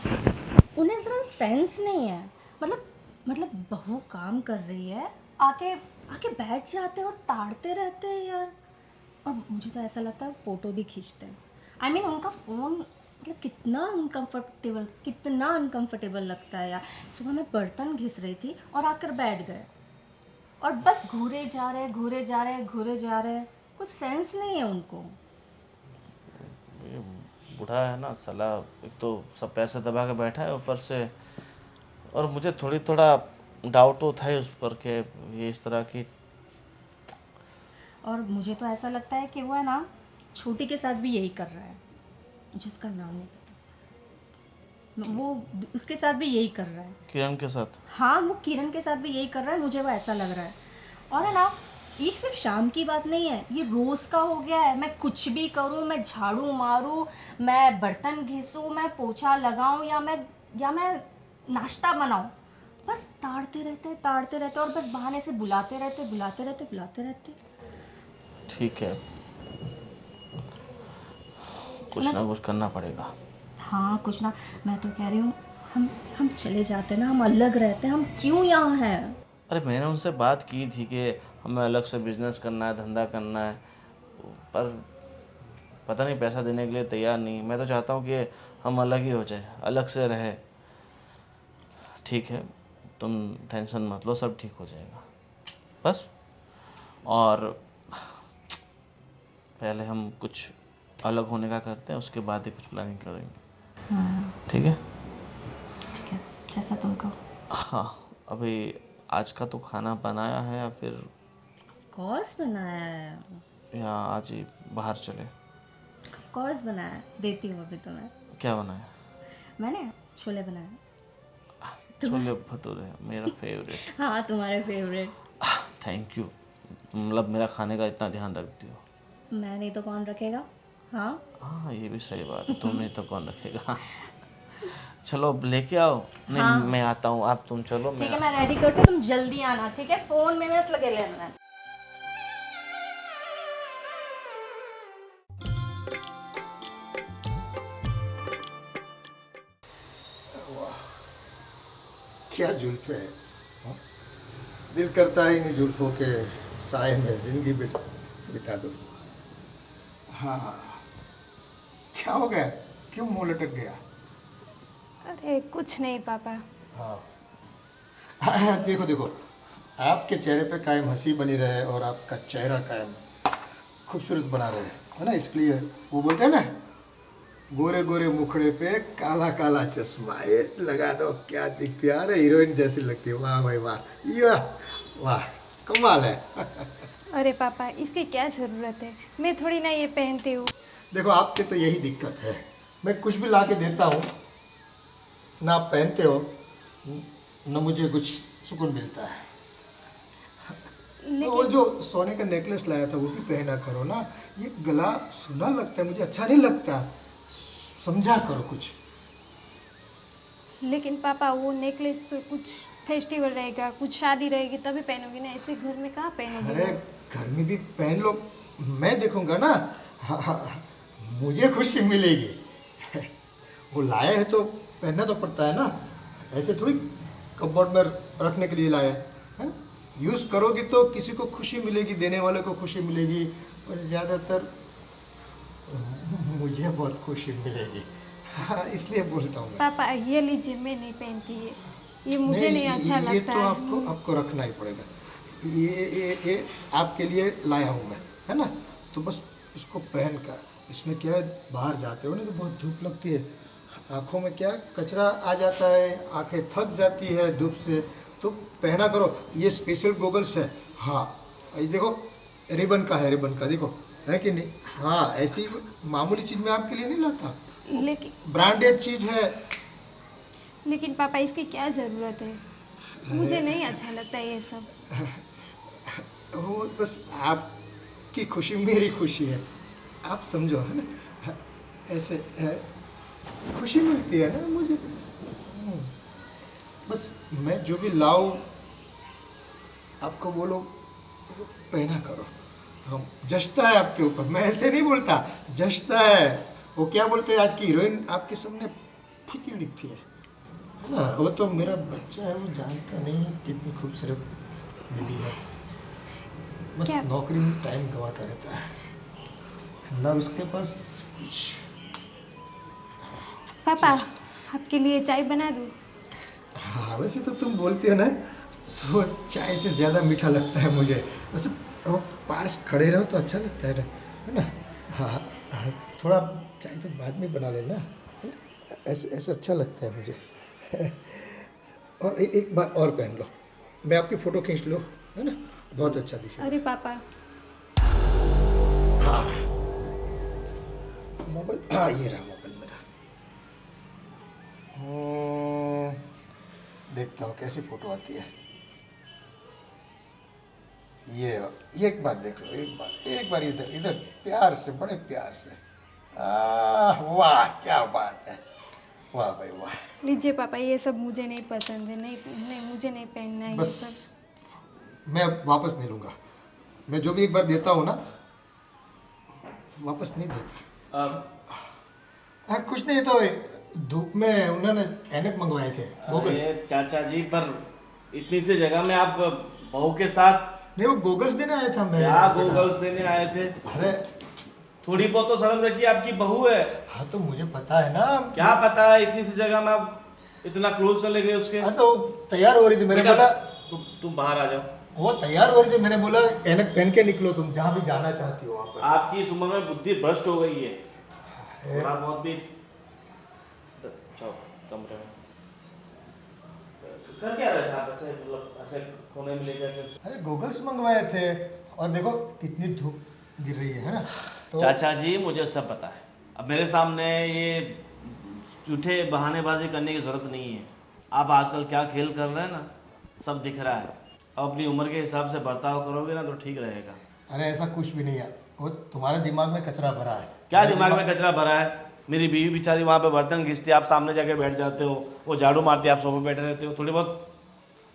उन्हें ज़रा सेंस नहीं है। मतलब बहू काम कर रही है, आके आके बैठ जाते हैं और ताड़ते रहते हैं यार। और मुझे तो ऐसा लगता है फ़ोटो भी खींचते हैं। आई मीन उनका फ़ोन मतलब कितना अनकंफर्टेबल लगता है यार। सुबह मैं बर्तन घिस रही थी और आकर बैठ गए और बस घूरे जा रहे। कुछ सेंस नहीं है उनको। ये बूढ़ा है ना साला, एक तो सब पैसे दबा के बैठा है ऊपर से, और मुझे थोड़ा डाउट तो था ही उस पर कि ये इस तरह की। और मुझे तो ऐसा लगता है कि वो है ना, छोटी के साथ भी यही कर रहा है, जिसका नाम नहीं पता। वो उसके साथ भी यही कर रहा है। किरण के साथ? हाँ, वो किरण के साथ भी यही कर रहा है, मुझे वो ऐसा लग रहा है। और है ना, ये सिर्फ शाम की बात नहीं है, ये रोज़ का हो गया है। मैं कुछ भी करूँ, मैं झाड़ू मारूँ, मैं बर्तन घिसूँ, मैं पोछा लगाऊँ, या मैं नाश्ता बनाऊँ, बस ताड़ते रहते और बस बहाने से बुलाते रहते। ठीक है, कुछ ना कुछ करना पड़ेगा। हाँ, कुछ ना। मैं तो कह रही हूँ, हम चले जाते ना, हम अलग रहते हैं, हम क्यों यहाँ हैं? अरे मैंने उनसे बात की थी कि हमें अलग से बिजनेस करना है, धंधा करना है, पर पता नहीं पैसा देने के लिए तैयार नहीं। मैं तो चाहता हूँ कि हम अलग ही हो जाए, अलग से रहे। ठीक है, तुम टेंशन मत लो, सब ठीक हो जाएगा बस। और पहले हम कुछ अलग होने का करते हैं, उसके बाद ही कुछ प्लानिंग करेंगे। ठीक है? ठीक है, जैसा तुम कहो। हाँ, अभी आज का तो खाना बनाया है या फिर कोर्स बनाया है। या आज ही बाहर चले? कोर्स बनाया है, देती हूँ अभी तुम्हें। क्या बनाया? मैंने छोले बनाए। छोले भटूरे, मेरा फेवरेट। हाँ, तुम्हारे फेवरेट। थैंक यू, मतलब मेरा खाने का इतना ध्यान रखती हो। मैं नहीं तो कौन रखेगा? हाँ, हाँ, ये भी सही बात है, तुम नहीं तो कौन रखेगा। चलो अब लेके आओ। नहीं, हाँ। मैं आता हूँ, आप तुम चलो। ठीक है, मैं रेडी करती हूँ, तुम जल्दी आना, ठीक है? फ़ोन में मत लगे रहना। क्या जुल्फे है, हाँ? दिल करता है इन जुल्फों के साए में जिंदगी बिता दो। हाँ, क्या हो गया, क्यों मुंह लटक गया? अरे कुछ नहीं पापा। हाँ, देखो देखो, आपके चेहरे पे कायम हंसी बनी रहे और आपका चेहरा कायम खूबसूरत बना रहे, है ना। इसलिए वो बोलते हैं ना, गोरे गोरे मुखड़े पे काला काला चश्मा, ये लगा दो, क्या दिखती है, अरे हीरोइन जैसी लगती है। वाह भाई वाह, ये वाह, कमाल है। अरे पापा, इसकी क्या ज़रूरत है, मैं थोड़ी ना ये पहनती हूँ। देखो आपके तो यही दिक्कत है, मैं कुछ भी ला के देता हूँ ना, आप पहनते हो न, मुझे कुछ सुकून मिलता है। तो वो जो सोने का नेकलेस लाया था वो भी पहना करो ना, ये गला सुना लगता है, मुझे अच्छा नहीं लगता, समझा करो कुछ। लेकिन पापा वो नेकलेस तो कुछ फेस्टिवल रहेगा, कुछ शादी रहेगी तभी पहनोगी ना, ऐसे घर में कहाँ पहनोगी? अरे घर में भी पहन लो, मैं देखूंगा ना। हाँ, हाँ, मुझे खुशी मिलेगी। वो लाए हैं तो पहनना तो पड़ता है ना, ऐसे थोड़ी कपबोर्ड में रखने के लिए लाया है ना। यूज़ करोगी तो किसी को खुशी मिलेगी, देने वाले को खुशी मिलेगी, और ज़्यादातर मुझे बहुत खुशी मिलेगी। हाँ, इसलिए बोलता हूँ मैं। पापा ये लीजिए, मैं नहीं पहनती ये मुझे नहीं अच्छा ये लगता तो है। आपको रखना ही पड़ेगा। ये आपके लिए लाया हूँ मैं, है ना। तो बस इसको पहन कर, इसमें क्या है, बाहर जाते हो ना तो बहुत धूप लगती है, आँखों में क्या कचरा आ जाता है, आंखें थक जाती है धूप से, तो पहना करो। ये स्पेशल गोगल्स है। हाँ, ये देखो, रिबन का है, रिबन का देखो, है कि नहीं। हाँ, ऐसी मामूली चीज़ मैं आपके लिए नहीं लाता, ब्रांडेड चीज़ है। लेकिन पापा इसकी क्या ज़रूरत है, मुझे नहीं अच्छा लगता ये सब। वो बस आपकी खुशी मेरी खुशी है, आप समझो, है ना। ऐसे है, खुशी मिलती है ना मुझे। बस मैं जो भी लाऊं आपको बोलो पहना करो, हम जचता है आपके ऊपर। मैं ऐसे नहीं बोलता, जचता है। वो क्या बोलते हैं, आज की हीरोइन आपके सामने फीकी दिखती है ना। वो तो मेरा बच्चा है, वो जानता नहीं कितनी खूबसूरत बीवी है। बस क्या? नौकरी में टाइम गंवाता रहता है ना, उसके पास कुछ। पापा आपके लिए चाय बना दूँ? हाँ वैसे तो तुम बोलते हो ना, तो चाय से ज़्यादा मीठा लगता है मुझे। वैसे वो पास खड़े रहो तो अच्छा लगता है ना। हाँ हाँ, थोड़ा चाय तो बाद में बना लेना, है ना? ऐसे ऐसे अच्छा लगता है मुझे। और एक बार और पहन लो, मैं आपकी फ़ोटो खींच लो, है ना, बहुत अच्छा दिखेगा। अरे पापा हाँ मोबाइल, हाँ ये रहा मोबाइल मेरा। देखता हूँ कैसी फ़ोटो आती है। ये एक बार देख लो, एक बार इधर इधर प्यार से, बड़े प्यार से। वाह क्या बात है, वाह भाई वाह। लीजिए पापा, ये सब मुझे नहीं पसंद है, नहीं नहीं मुझे नहीं पहनना है ये बस सब। मैं अब वापस नहीं लूँगा। मैं जो भी एक बार देता हूँ ना, वापस नहीं देता। हाँ कुछ नहीं, तो धूप में उन्होंने ऐनक मंगवाए थे गोगल्स। अरे चाचा जी, पर इतनी सी जगह में आप बहू के साथ नहीं वो गोगल्स देने आया था मैं। क्या गोगल्स देने आए थे? अरे थोड़ी बहुत तो शर्म रखिए, आपकी बहू है। हाँ तो मुझे पता है ना। क्या पता है, इतनी सी जगह में आप इतना क्लोज चले गए उसके। हाँ तो तैयार हो रही थी, मैंने बेटा, बोला तुम बाहर आ जाओ। वो तैयार हो रही थी, मैंने बोला ऐनक पहन के निकलो, तुम जहाँ भी जाना चाहती हो वहाँ पर। आपकी इस उम्र में बुद्धि भ्रष्ट हो गई है, थोड़ा बहुत भी। जाओ कमरे में। कर क्या रहे थे आप ऐसे, मतलब ऐसे कोने में ले जाके? अरे गोगल्स मंगवाए थे, और देखो कितनी धूप गिर रही है ना। तो चाचा जी मुझे सब पता है, अब मेरे सामने ये झूठे बहानेबाजी करने की ज़रूरत नहीं है। आप आजकल क्या खेल कर रहे हैं ना, सब दिख रहा है। अब अपनी उम्र के हिसाब से बर्ताव करोगे ना तो ठीक रहेगा। अरे ऐसा कुछ भी नहीं है, वो तुम्हारे दिमाग में कचरा भरा है। क्या मेरे दिमाग में कचरा भरा है? मेरी बीवी बेचारी वहाँ पे बर्तन घिसती है, आप सामने जाके बैठ जाते हो, वो झाड़ू मारती है, आप सोफे बैठे रहते हो थोड़ी बहुत।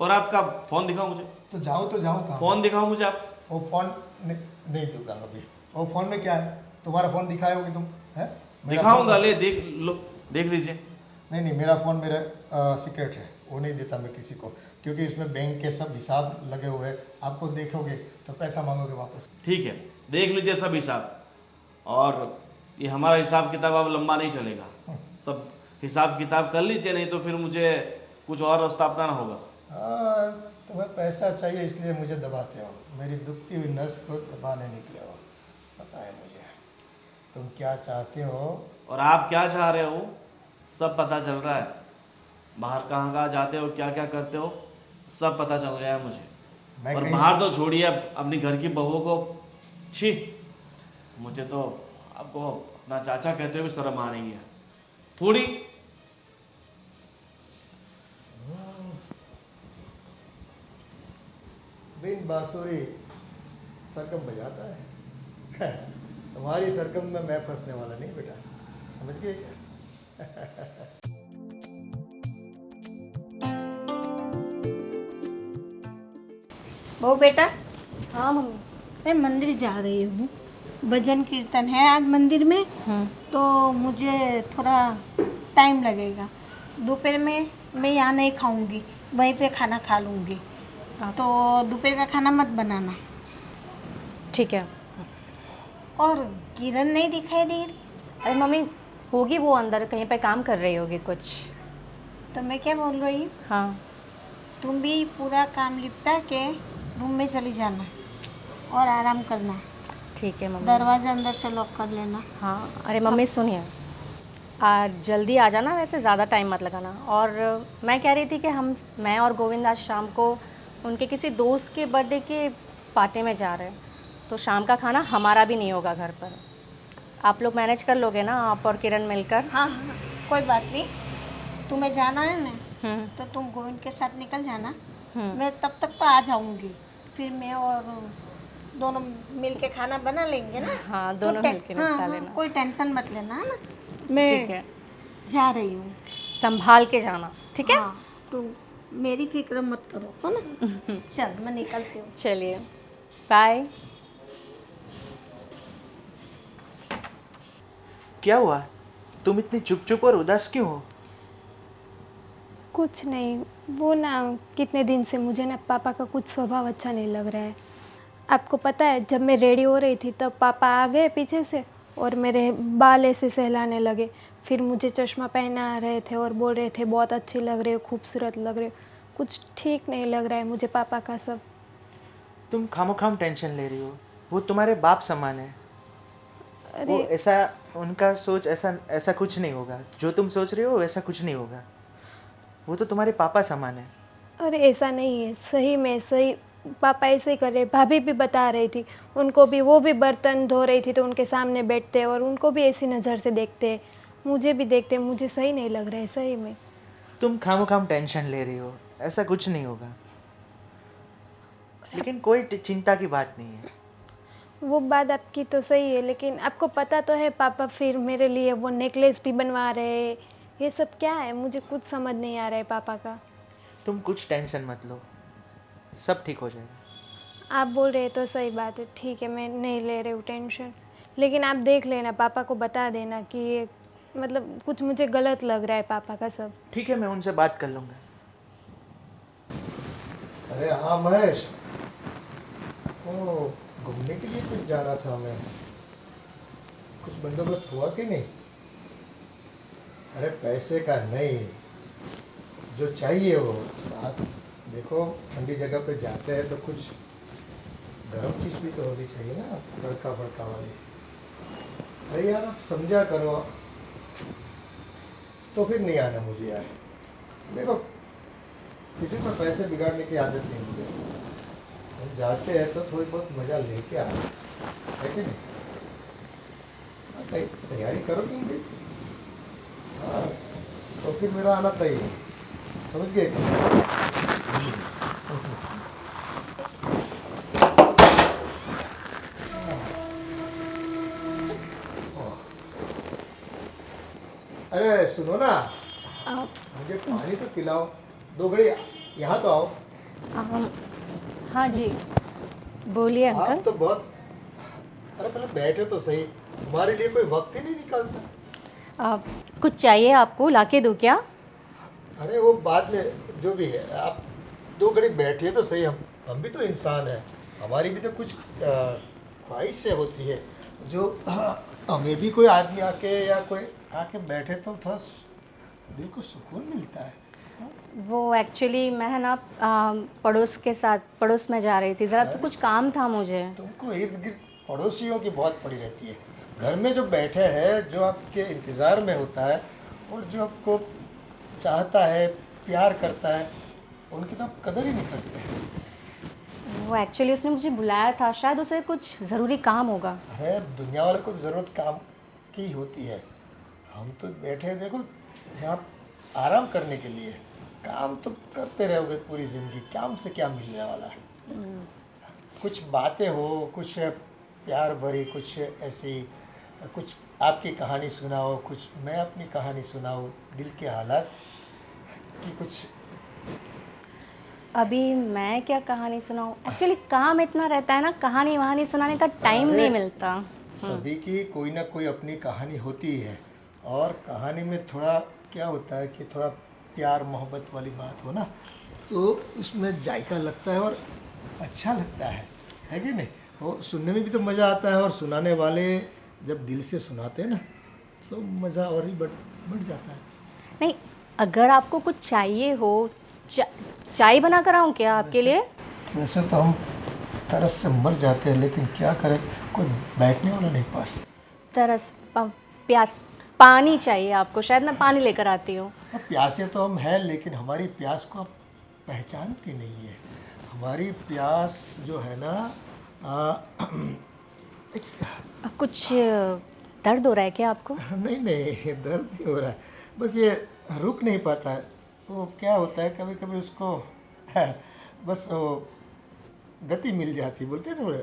और आपका फ़ोन दिखाओ मुझे, तो जाओ कहाँ? फ़ोन दिखाओ मुझे आप। वो फ़ोन नहीं दूंगा अभी। वो फ़ोन में क्या है, तुम्हारा फ़ोन दिखाओगे तुम? है दिखाऊंगा, ले देख लो, देख लीजिए। नहीं मेरा फ़ोन मेरा सीक्रेट है, वो नहीं देता मैं किसी को, क्योंकि इसमें बैंक के सब हिसाब लगे हुए हैं। आपको देखोगे तो पैसा मांगोगे वापस। ठीक है, देख लीजिए सब हिसाब। और ये हमारा हिसाब किताब अब लंबा नहीं चलेगा, सब हिसाब किताब कर लीजिए, नहीं तो फिर मुझे कुछ और रास्ता अपनाना होगा। तुम्हें पैसा चाहिए इसलिए मुझे दबाते हो, मेरी दुखती हुई नस को दबाने निकले हो, पता है मुझे तुम क्या चाहते हो। और आप क्या चाह रहे हो सब पता चल रहा है, बाहर कहाँ कहाँ जाते हो, क्या क्या करते हो, सब पता चल गया है मुझे। मैं और कहीं- बाहर तो छोड़िए, अपनी घर की बहू को, छी, मुझे तो आपको अपना चाचा कहते हुए भी शर्म आ रही है थोड़ी। बिन बांसुरी सरगम बजाता है। तुम्हारी सरगम में मैं फंसने वाला नहीं बेटा, समझ गए क्या? वो बेटा, हाँ मम्मी। मैं मंदिर जा रही हूँ, भजन कीर्तन है आज मंदिर में, तो मुझे थोड़ा टाइम लगेगा। दोपहर में मैं यहाँ नहीं खाऊंगी, वहीं पे खाना खा लूँगी। तो दोपहर का खाना मत बनाना। ठीक है। और किरण नहीं दिखाई दे रही, अरे मम्मी, होगी वो अंदर कहीं पे काम कर रही होगी कुछ। तो मैं क्या बोल रही हूँ, हाँ तुम भी पूरा काम निपटा के रूम में चली जाना और आराम करना। ठीक है मम्मी। दरवाज़ा अंदर से लॉक कर लेना। हाँ अरे मम्मी सुनिए, आज जल्दी आ जाना, वैसे ज़्यादा टाइम मत लगाना। और मैं कह रही थी कि मैं और गोविंद आज शाम को उनके किसी दोस्त के बर्थडे के पार्टी में जा रहे हैं, तो शाम का खाना हमारा भी नहीं होगा घर पर। आप लोग मैनेज कर लोगे ना, आप और किरण मिलकर? हाँ हाँ कोई बात नहीं, तुम्हें जाना है ना हम्म। तो तुम गोविंद के साथ निकल जाना, मैं तब तक तो आ जाऊंगी। फिर मैं और दोनों मिल के खाना बना लेंगे ना। हाँ दोनों कोई मिल के हाँ, निपटा हाँ, लेना। कोई टेंशन मत लेना, है ना। मैं ठीक है। जा रही हूँ। संभाल के जाना, ठीक है? हाँ, तो मेरी फिक्र मत करो, है ना? चल मैं निकलती हूँ। चलिए, बाय। क्या हुआ? तुम इतनी चुप चुप और उदास क्यों हो? कुछ नहीं, वो ना कितने दिन से मुझे ना पापा का कुछ स्वभाव अच्छा नहीं लग रहा है। आपको पता है, जब मैं रेडी हो रही थी तब पापा आ गए पीछे से और मेरे बाल ऐसे सहलाने लगे। फिर मुझे चश्मा पहना रहे थे और बोल रहे थे बहुत अच्छी लग रही हो, खूबसूरत लग रही हो। कुछ ठीक नहीं लग रहा है मुझे पापा का सब। तुम खामोखाम टेंशन ले रही हो। वो तुम्हारे बाप समान है। वो अरे ऐसा, उनका सोच ऐसा ऐसा कुछ नहीं होगा। जो तुम सोच रहे हो वैसा कुछ नहीं होगा। वो तो तुम्हारे पापा समान है। अरे ऐसा नहीं है, सही में सही पापा ऐसे ही कर रहे। भाभी भी बता रही थी, उनको भी, वो भी बर्तन धो रही थी तो उनके सामने बैठते और उनको भी ऐसी नज़र से देखते, मुझे भी देखते। मुझे सही नहीं लग रहा है सही में। तुम खामोखाम टेंशन ले रही हो, ऐसा कुछ नहीं होगा। लेकिन कोई चिंता की बात नहीं है। वो बात आपकी तो सही है, लेकिन आपको पता तो है पापा फिर मेरे लिए वो नेकलेस भी बनवा रहे हैं। ये सब क्या है, मुझे कुछ समझ नहीं आ रहा है पापा का। तुम कुछ टेंशन मत लो, सब ठीक हो जाएगा। आप बोल रहे हैं तो सही बात है, ठीक है, मैं नहीं ले रही हूँ टेंशन। लेकिन आप देख लेना, पापा को बता देना कि ये मतलब कुछ मुझे गलत लग रहा है पापा का सब। ठीक है, मैं उनसे बात कर लूँगा। अरे हाँ महेश, ओ घूमने के लिए कुछ जाना था हमें, कुछ बंदोबस्त हुआ कि नहीं? अरे पैसे का नहीं, जो चाहिए वो साथ। देखो ठंडी जगह पे जाते हैं तो कुछ गर्म चीज़ भी तो होनी चाहिए ना, तड़का भड़का वाली। अरे यार आप समझा करो, तो फिर नहीं आना मुझे यार। देखो किसी पर पैसे बिगाड़ने की आदत नहीं मुझे। हम जाते हैं तो थोड़ी बहुत मज़ा लेके आए, है कि नहीं? हाँ, तैयारी करो तुम भी। हाँ, तो फिर मेरा आना तय है, समझ गए? अरे सुनो ना, मुझे पानी तो पिलाओ, 2 घड़ी यहाँ तो आओ। हाँ जी, बोलिए आप अंकल। तो बहुत, अरे पहले बैठे तो सही, तुम्हारे लिए कोई वक्त ही नहीं निकालता। कुछ चाहिए आपको, लाके दूँ क्या? अरे वो बाद में जो भी है, आप 2 घड़ी बैठिए तो सही। हम भी तो इंसान हैं, हमारी भी तो कुछ ख्वाहिशें होती है, जो हमें भी कोई आदमी आके या कोई आके बैठे तो थोड़ा दिल को सुकून मिलता है। वो एक्चुअली मैं है ना पड़ोस के साथ, पड़ोस में जा रही थी ज़रा, तो कुछ काम था मुझे। तुमको इर्द गिर्द पड़ोसियों की बहुत पड़ी रहती है। घर में जो बैठे हैं, जो आपके इंतज़ार में होता है और जो आपको चाहता है, प्यार करता है, उनकी तो आप कदर ही नहीं करते हैं। वो एक्चुअली उसने मुझे बुलाया था, शायद उसे कुछ ज़रूरी काम होगा। अरे दुनिया वाले को ज़रूरत काम की होती है। हम तो बैठे हैं, देखो यहाँ आराम करने के लिए। काम तो करते रहोगे पूरी ज़िंदगी, काम से क्या मिलने वाला है? कुछ बातें हो, कुछ प्यार भरी, कुछ ऐसी, कुछ आपकी कहानी सुनाओ, कुछ मैं अपनी कहानी सुनाऊँ, दिल के हालात की कुछ। अभी मैं क्या कहानी सुनाऊँ? एक्चुअली काम इतना रहता है ना, कहानी वहानी सुनाने का टाइम नहीं मिलता। सभी की कोई ना कोई अपनी कहानी होती है, और कहानी में थोड़ा क्या होता है कि थोड़ा प्यार मोहब्बत वाली बात हो ना, तो उसमें जायका लगता है और अच्छा लगता है कि नहीं? वो सुनने में भी तो मज़ा आता है, और सुनाने वाले जब दिल से सुनाते हैं ना, तो मज़ा और ही बढ़ जाता है। नहीं, अगर आपको कुछ चाहिए हो, चाय बना कर आऊँ क्या आपके लिए? वैसे तो हम तरस से मर जाते हैं, लेकिन क्या करें, कोई बैठने वाला नहीं पास। प्यास, पानी चाहिए आपको? शायद मैं पानी लेकर आती हूँ। अब प्यासे तो हम हैं, लेकिन हमारी प्यास को आप पहचानती नहीं है। हमारी प्यास जो है ना, कुछ दर्द हो रहा है क्या आपको? नहीं नहीं, ये दर्द नहीं हो रहा है, बस ये रुक नहीं पाता है। वो क्या होता है, कभी कभी उसको बस वो गति मिल जाती, बोलते हैं ना,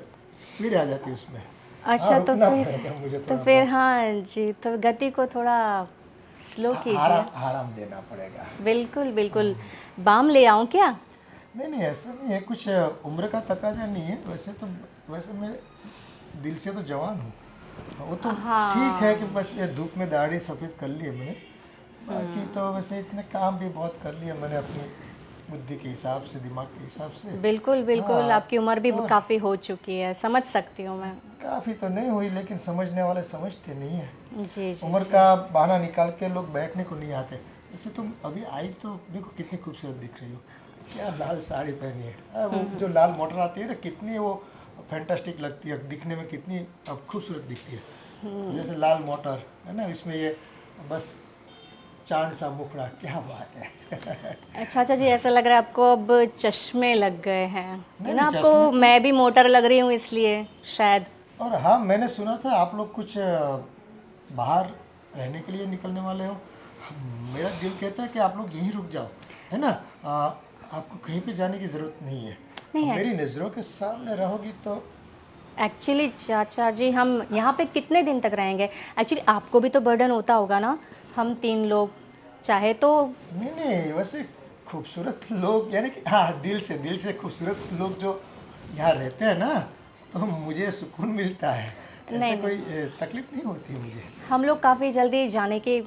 स्पीड आ जाती है उसमें। अच्छा, तो रुकना फिर पड़ेगा मुझे तो थोड़ा फिर बहुत। हाँ जी, तो गति को थोड़ा स्लो कीजिए। आराम देना पड़ेगा। बिल्कुल बिल्कुल। बाम ले आऊं क्या? नहीं नहीं, ऐसा नहीं है, कुछ उम्र का तकाजा नहीं है। वैसे मैं दिल से तो जवान हूँ। वो तो हाँ। ठीक है कि बस ये धूप में दाढ़ी सफ़ेद कर ली है मैंने, बाकी तो वैसे इतने काम भी बहुत कर लिए मैंने अपनी बुद्धि के हिसाब से, दिमाग के हिसाब से। बिल्कुल बिल्कुल। हाँ, आपकी उम्र भी और काफ़ी हो चुकी है, समझ सकती हूँ मैं। काफ़ी तो नहीं हुई, लेकिन समझने वाले समझते नहीं है। जी जी उम्र जी। का बहाना निकाल के लोग बैठने को नहीं आते। जैसे तुम अभी आई तो देखो कितनी खूबसूरत दिख रही हो, क्या लाल साड़ी पहनी है। वो जो लाल मोटर आती है ना, कितनी वो फैंटास्टिक लगती है दिखने में, कितनी खूबसूरत दिखती है। जैसे लाल मोटर है ना, इसमें ये बस चांद सा मुखड़ा, क्या बात है। अच्छा अच्छा जी, ऐसा लग रहा है आपको अब चश्मे लग गए हैं, है नहीं, ना? चश्मे आपको तो- मैं भी मोटर लग रही हूँ इसलिए शायद। और हाँ, मैंने सुना था आप लोग कुछ बाहर रहने के लिए निकलने वाले हो। मेरा दिल कहता है कि आप लोग यहीं रुक जाओ, है ना। आपको कहीं पे जाने की ज़रूरत नहीं है। नहीं है। मेरी नज़रों के सामने रहोगी तो। एक्चुअली चाचा जी, हम यहाँ पे कितने दिन तक रहेंगे? एक्चुअली आपको भी तो बर्डन होता होगा ना। हम 3 लोग चाहे तो। नहीं नहीं, वैसे खूबसूरत लोग, यानी कि हाँ, दिल से खूबसूरत लोग जो यहाँ रहते हैं ना, तो मुझे सुकून मिलता है। ऐसे नहीं, कोई तकलीफ नहीं होती मुझे। हम लोग काफ़ी जल्दी जाने की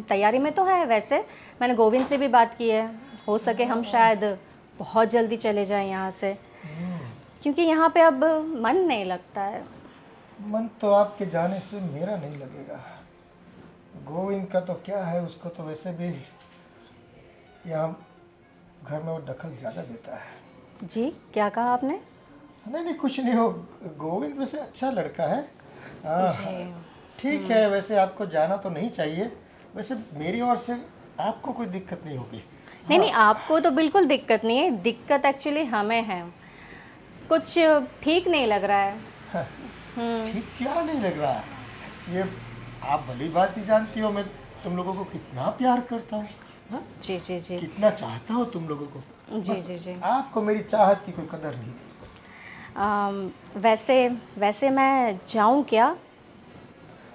तैयारी में तो है। वैसे मैंने गोविंद से भी बात की है, हो सके हम शायद बहुत जल्दी चले जाएं यहाँ से, क्योंकि यहाँ पे अब मन नहीं लगता है। मन तो आपके जाने से मेरा नहीं लगेगा। गोविंद का तो क्या है, उसको तो वैसे भी यहाँ घर में वो दखल ज़्यादा देता है। जी, क्या कहा आपने? नहीं नहीं, कुछ नहीं हो। गोविंद वैसे अच्छा लड़का है। जी। ठीक है, वैसे आपको जाना तो नहीं चाहिए। वैसे मेरी ओर से आपको कोई दिक्कत नहीं होगी। नहीं नहीं, आपको तो बिल्कुल दिक्कत नहीं है, दिक्कत एक्चुअली हमें है। कुछ ठीक नहीं लग रहा है। ठीक क्या नहीं लग रहा? ये आप भली बात ही जानती हो, मैं तुम लोगों को कितना प्यार करता हूँ। हाँ? जी जी जी कितना चाहता हूँ तुम लोगों को। जी बस जी जी। आपको मेरी चाहत की कोई कदर नहीं। वैसे मैं जाऊँ क्या?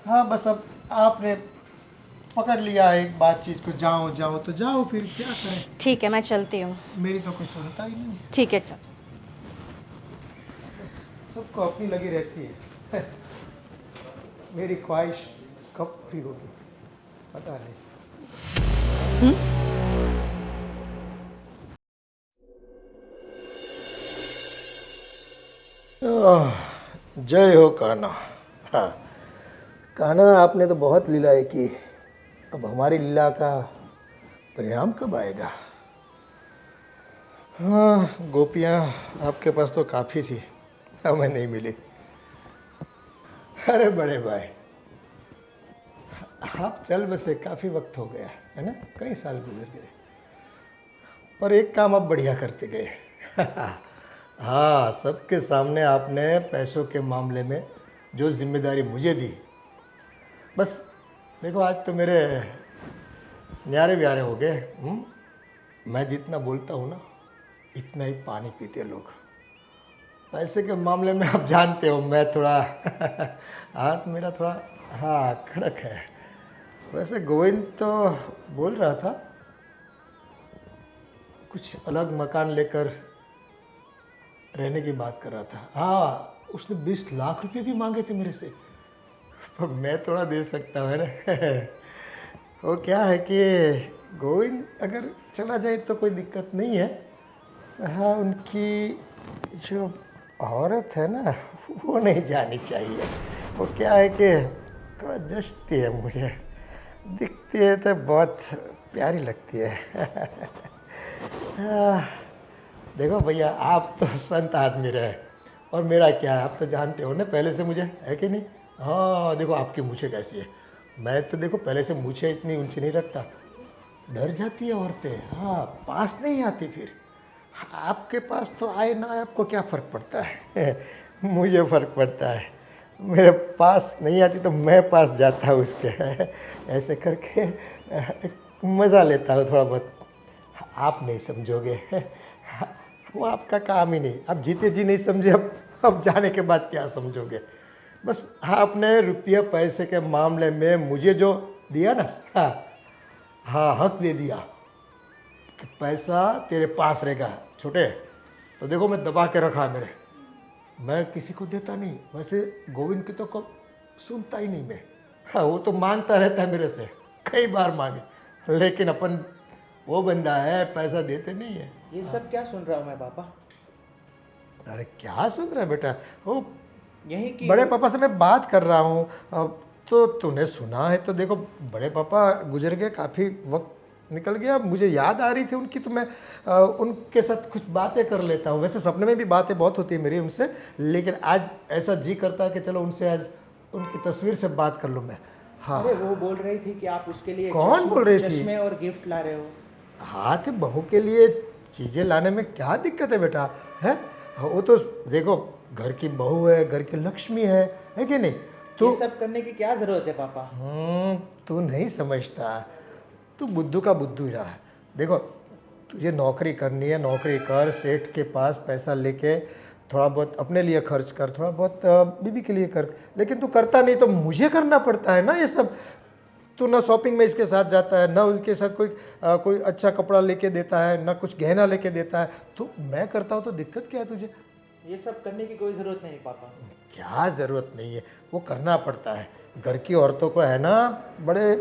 हाँ, बस अब आपने पकड़ लिया है एक बातचीत को, जाओ जाओ तो जाओ, फिर क्या करें। ठीक है, मैं चलती हूँ। मेरी तो कोई सुनता ही नहीं है। ठीक है, चल। सबको अपनी लगी रहती है। मेरी ख्वाहिश कब पूरी होगी पता नहीं। जय हो कान्हा। हाँ कान्हा, आपने तो बहुत लीलाएं की। अब हमारी लीला का परिणाम कब आएगा? हाँ, गोपियाँ आपके पास तो काफ़ी थी, हमें नहीं मिली। अरे बड़े भाई, आप चल बसे काफ़ी वक्त हो गया है ना, कई साल गुजर गए, पर एक काम आप बढ़िया करते गए। हाँ, सबके सामने आपने पैसों के मामले में जो जिम्मेदारी मुझे दी, बस देखो आज तो मेरे न्यारे ब्यारे हो गए। मैं जितना बोलता हूँ ना, इतना ही पानी पीते लोग। पैसे के मामले में आप जानते हो, मैं थोड़ा हाथ मेरा थोड़ा हाँ कड़क है। वैसे गोविंद तो बोल रहा था कुछ अलग मकान लेकर रहने की बात कर रहा था। हाँ, उसने 20 लाख रुपए भी मांगे थे मेरे से, पर मैं थोड़ा दे सकता हूँ ना। वो क्या है कि गोविंद अगर चला जाए तो कोई दिक्कत नहीं है। हाँ, उनकी जो औरत है ना, वो नहीं जानी चाहिए। वो क्या है कि थोड़ा जचती है मुझे, दिखती है तो बहुत प्यारी लगती है। देखो भैया, आप तो संत आदमी रहे, और मेरा क्या है आप तो जानते हो ना पहले से मुझे, है कि नहीं। हाँ देखो, आपकी मूछें कैसी है, मैं तो देखो पहले से मूछें इतनी ऊंची नहीं रखता, डर जाती है औरतें। हाँ, पास नहीं आती फिर। आपके पास तो आए ना आए, आपको क्या फ़र्क पड़ता है। मुझे फ़र्क पड़ता है, मेरे पास नहीं आती तो मैं पास जाता हूँ उसके। ऐसे करके मज़ा लेता हूँ थोड़ा बहुत। आप नहीं समझोगे, वो आपका काम ही नहीं। आप जीते जी नहीं समझे, अब जाने के बाद क्या समझोगे। बस आपने रुपये पैसे के मामले में मुझे जो दिया ना, हाँ हाँ हक दे दिया कि पैसा तेरे पास रहेगा। छोटे तो देखो मैं दबा के रखा है मेरे, मैं किसी को देता नहीं। वैसे गोविंद की तो कब सुनता ही नहीं मैं। हाँ वो तो मांगता रहता है मेरे से, कई बार मांगे, लेकिन अपन वो बंदा है पैसा देते नहीं है। ये सब क्या सुन रहा हूँ मैं पापा? अरे क्या सुन रहा है बेटा, वो यही कि बड़े पापा से मैं बात कर रहा हूँ। अब तो तूने सुना है तो देखो, बड़े पापा गुजर गए, काफ़ी वक्त निकल गया, मुझे याद आ रही थी उनकी, तो मैं उनके साथ कुछ बातें कर लेता हूँ। वैसे सपने में भी बातें बहुत होती है मेरी उनसे, लेकिन आज ऐसा जी करता है कि चलो उनसे आज उनकी तस्वीर से बात कर लूँ मैं। हाँ अरे वो बोल रही थी कि आप उसके लिए कौन बोल रही थी? चश्मे और गिफ्ट ला रहे हो। हाँ तो बहू के लिए चीज़ें लाने में क्या दिक्कत है बेटा, है? वो तो देखो घर की बहू है, घर की लक्ष्मी है कि नहीं? ये सब करने की क्या जरूरत है पापा? तू नहीं समझता, तू बुद्धू का बुद्धू ही रहा है। देखो तुझे नौकरी करनी है, नौकरी कर, सेठ के पास पैसा लेके थोड़ा बहुत अपने लिए खर्च कर, थोड़ा बहुत बीबी के लिए कर, लेकिन तू करता नहीं तो मुझे करना पड़ता है ना ये सब। तू ना शॉपिंग में इसके साथ जाता है, ना उनके साथ कोई अच्छा कपड़ा लेके देता है, ना कुछ गहना लेके देता है, तो मैं करता हूँ तो दिक्कत क्या है तुझे? ये सब करने की कोई ज़रूरत नहीं पापा। क्या ज़रूरत नहीं है, वो करना पड़ता है। घर की औरतों को है ना बड़े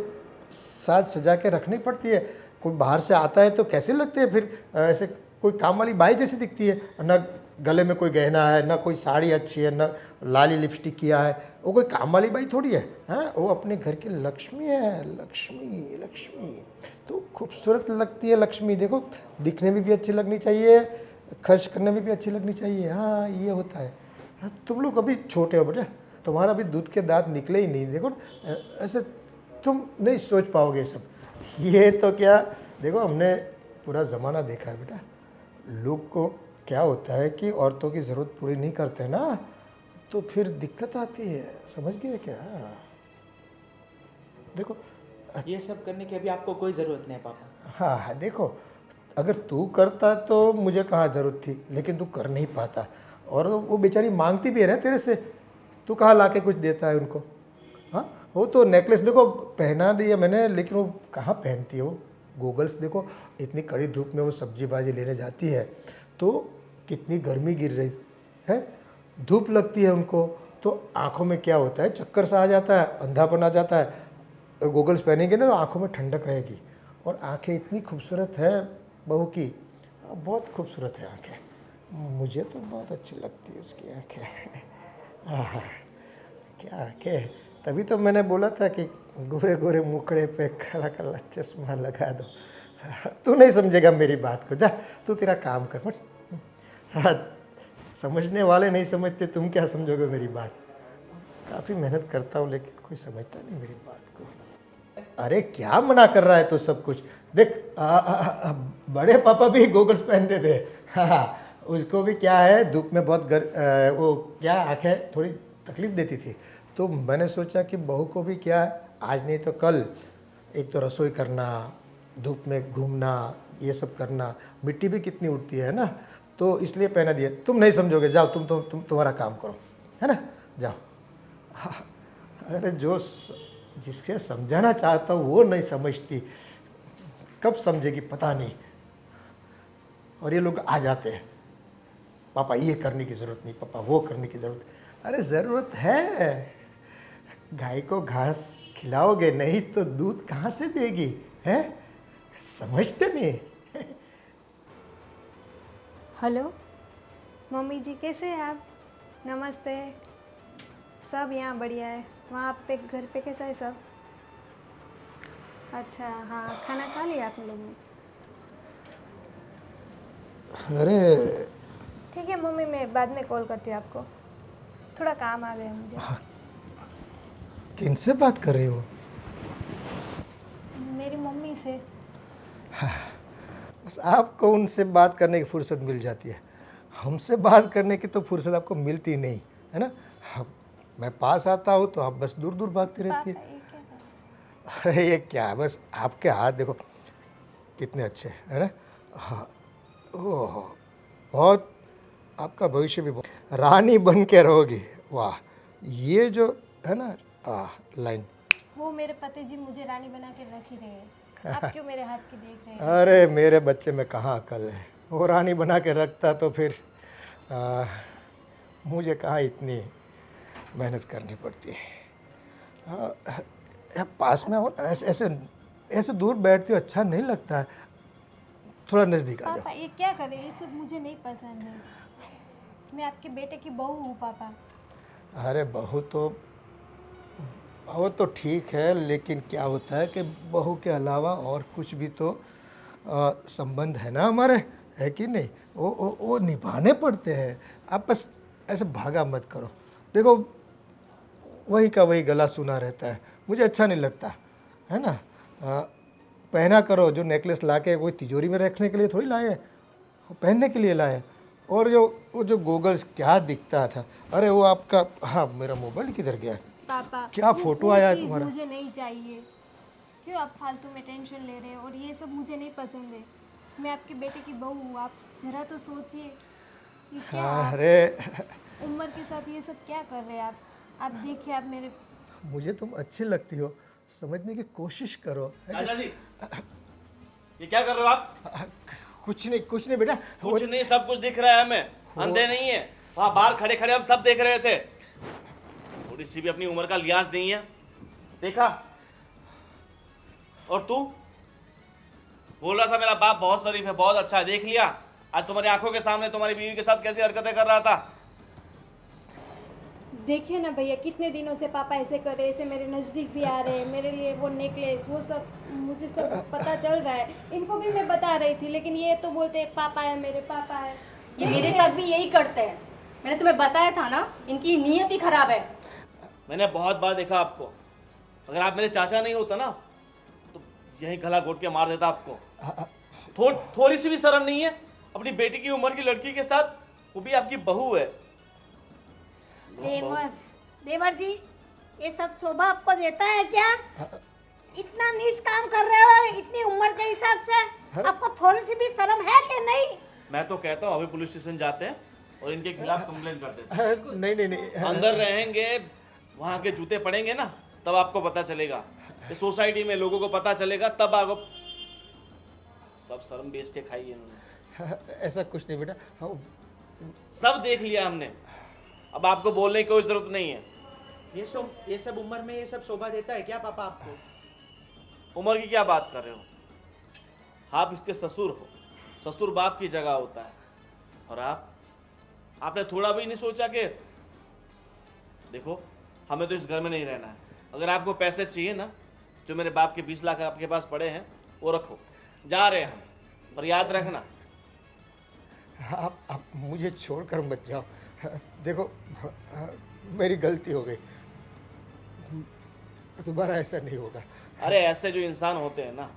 साज सजा के रखनी पड़ती है। कोई बाहर से आता है तो कैसे लगते हैं फिर, ऐसे कोई काम वाली बाई जैसी दिखती है ना, गले में कोई गहना है, ना कोई साड़ी अच्छी है, ना लाली लिपस्टिक किया है, वो कोई काम वाली बाई थोड़ी है। हाँ वो अपने घर की लक्ष्मी है, लक्ष्मी लक्ष्मी तो खूबसूरत लगती है लक्ष्मी। देखो दिखने में भी अच्छी लगनी चाहिए, खर्च करने में भी अच्छी लगनी चाहिए। हाँ ये होता है। हाँ, तुम लोग अभी छोटे हो बेटा, तुम्हारा अभी दूध के दांत निकले ही नहीं। देखो ऐसे तुम नहीं सोच पाओगे सब। ये तो क्या, देखो हमने पूरा ज़माना देखा है बेटा, लोग को क्या होता है कि औरतों की ज़रूरत पूरी नहीं करते ना तो फिर दिक्कत आती है, समझ गए क्या? देखो ये सब करने की अभी आपको कोई ज़रूरत नहीं है पापा। हाँ हाँ देखो, अगर तू करता तो मुझे कहाँ ज़रूरत थी, लेकिन तू कर नहीं पाता। और वो बेचारी मांगती भी है ना तेरे से, तू कहाँ लाके कुछ देता है उनको? हाँ वो तो नेकलेस देखो पहना दिया मैंने, लेकिन वो कहाँ पहनती है वो? गूगल्स देखो, इतनी कड़ी धूप में वो सब्जी भाजी लेने जाती है तो कितनी गर्मी गिर रही है, धूप लगती है उनको, तो आँखों में क्या होता है, चक्कर सा आ जाता है, अंधापन आ जाता है। गूगल्स पहनेंगे ना तो आँखों में ठंडक रहेगी। और आँखें इतनी खूबसूरत है बहू की, बहुत खूबसूरत है आँखें, मुझे तो बहुत अच्छी लगती है उसकी आँखें। आहा, क्या आँखें, तभी तो मैंने बोला था कि गोरे गोरे मुखड़े पे काला काला चश्मा लगा दो। तू नहीं समझेगा मेरी बात को, जा तू तेरा काम कर मत। हाँ, समझने वाले नहीं समझते, तुम क्या समझोगे मेरी बात? काफ़ी मेहनत करता हूँ लेकिन कोई समझता नहीं मेरी बात को। अरे क्या मना कर रहा है तो सब कुछ देख, बड़े पापा भी गोगल्स पहनते थे। हाँ उसको भी क्या है, धूप में बहुत वो क्या आँखें थोड़ी तकलीफ देती थी, तो मैंने सोचा कि बहू को भी क्या आज नहीं तो कल एक तो रसोई करना, धूप में घूमना, ये सब करना, मिट्टी भी कितनी उड़ती है ना, तो इसलिए पहना दिया। तुम नहीं समझोगे, जाओ तुम तुम्हारा काम करो, है ना, जाओ। हाँ, अरे जिसके समझाना चाहता हूँ वो नहीं समझती, कब समझेगी पता नहीं। और ये लोग आ जाते हैं, पापा ये करने की ज़रूरत नहीं, पापा वो करने की ज़रूरत। अरे ज़रूरत है, गाय को घास खिलाओगे नहीं तो दूध कहाँ से देगी, हैं? समझते नहीं। हेलो मम्मी जी, कैसे हैं आप? नमस्ते। सब यहाँ बढ़िया है। वहाँ पे घर पे कैसा है सब? अच्छा हाँ, खाना खा लिया आप लोगों ने? अरे ठीक है मम्मी, मैं बाद में कॉल करती हूँ आपको, थोड़ा काम आ गया मुझे। किनसे बात कर रही हो? मेरी मम्मी से। बस आपको उनसे बात करने की फुर्सत मिल जाती है, हमसे बात करने की तो फुर्सत आपको मिलती नहीं है ना। मैं पास आता हूँ तो आप बस दूर दूर भागती रहती है। पापा ये क्या कर रहे हैं? अरे ये क्या, बस आपके हाथ देखो कितने अच्छे है ना। हाँ ओह, बहुत आपका भविष्य भी बहुत रानी बन के रहोगी। वाह, ये जो है ना लाइन, वो मेरे पति जी मुझे रानी बना के रख ही रहे हैं। आप क्यों मेरे हाथ की देख रहे हैं? अरे मेरे बच्चे में कहाँ अकल है, वो रानी बना के रखता तो फिर मुझे कहाँ इतनी मेहनत करनी पड़ती है। पास में हो, ऐसे ऐसे ऐसे दूर बैठती हो अच्छा नहीं लगता है, थोड़ा नज़दीक आ पापा ये क्या कर रहे हैं? ये सब मुझे नहीं पसंद है। मैं आपके बेटे की बहू हूँ पापा। जाओ। अरे बहू तो वो तो ठीक है, लेकिन क्या होता है कि बहू के अलावा और कुछ भी तो संबंध है ना हमारे, है कि नहीं? वो निभाने पड़ते हैं। आप बस ऐसे भागा मत करो। देखो वही का वही गला सुना रहता है, मुझे अच्छा नहीं लगता है ना। पहना करो, जो नेकलेस लाके कोई तिजोरी में रखने के लिए थोड़ी लाए, वो पहनने के लिए लाए। और वो जो गोगल्स क्या दिखता था, अरे वो आपका, हाँ मेरा मोबाइल किधर गया है? पापा क्या वो फोटो आया है चीज़ तुम्हारा? मुझे नहीं चाहिए। क्यों आप फालतू में टेंशन ले रहे हैं? और ये सब मुझे नहीं पसंद है। मैं आपके बेटे की बहू हूँ, आप जरा तो सोचिए। ये क्या आप अरे उम्र के साथ ये सब क्या कर रहे हैं आप देखिए आप मेरे। मुझे तुम अच्छी लगती हो, समझने की कोशिश करो। है चाचा जी, ये क्या कर रहे हो आप? कुछ नहीं बेटा। कुछ नहीं, सब कुछ दिख रहा है हमें, अंधे नहीं है। वहां बाहर खड़े खड़े हम सब देख रहे थे। थोड़ी सी भी अपनी उम्र का लिहाज नहीं है, देखा? और तू बोल रहा था मेरा बाप बहुत शरीफ है, बहुत अच्छा है, देख लिया? आज तुम्हारी आंखों के सामने तुम्हारी बीवी के साथ कैसी हरकतें कर रहा था। देखिए ना भैया, कितने दिनों से पापा ऐसे कर रहे हैं, ऐसे मेरे नज़दीक भी आ रहे हैं, मेरे लिए वो नेकलेस वो सब मुझे सब पता चल रहा है। इनको भी मैं बता रही थी, लेकिन ये तो बोलते हैं पापा है, मेरे पापा है। ये मेरे साथ भी यही करते हैं। मैंने तुम्हें बताया था ना, इनकी नीयत ही खराब है। मैंने बहुत बार देखा आपको। अगर आप मेरे चाचा नहीं होता ना तो यही गला घोट के मार देता आपको। थोड़ी सी भी शर्म नहीं है अपनी बेटी की उम्र की लड़की के साथ, वो भी आपकी बहू है। देवर जी, ये सब शोभा आपको देता है क्या? इतना नीच काम कर रहे हो इतनी उम्र के हिसाब से, आपको थोड़ी सी भी शर्म है कि नहीं? मैं तो कहता हूँ अभी पुलिस स्टेशन जाते हैं और इनके खिलाफ कंप्लेन कर देते हैं। नहीं अंदर रहेंगे, वहां के जूते पड़ेंगे ना, तब आपको पता चलेगा। इस सोसाइटी में लोगों को पता चलेगा, तब आपको सब शर्म बेच के खाई इन्होंने। ऐसा कुछ नहीं बेटा। सब देख लिया हमने, अब आपको बोलने की कोई जरूरत नहीं है। ये सब उम्र में ये सब शोभा देता है क्या पापा आपको? उम्र की क्या बात कर रहे हो? आप इसके ससुर हो, ससुर बाप की जगह होता है। और आपने थोड़ा भी नहीं सोचा कि देखो हमें तो इस घर में नहीं रहना है। अगर आपको पैसे चाहिए ना, जो मेरे बाप के 20 लाख आपके पास पड़े हैं वो रखो, जा रहे हैं हम, पर याद रखना। आप मुझे छोड़कर मत जाओ। देखो मेरी गलती हो गई, दोबारा ऐसा नहीं होगा। अरे ऐसे जो इंसान होते हैं ना,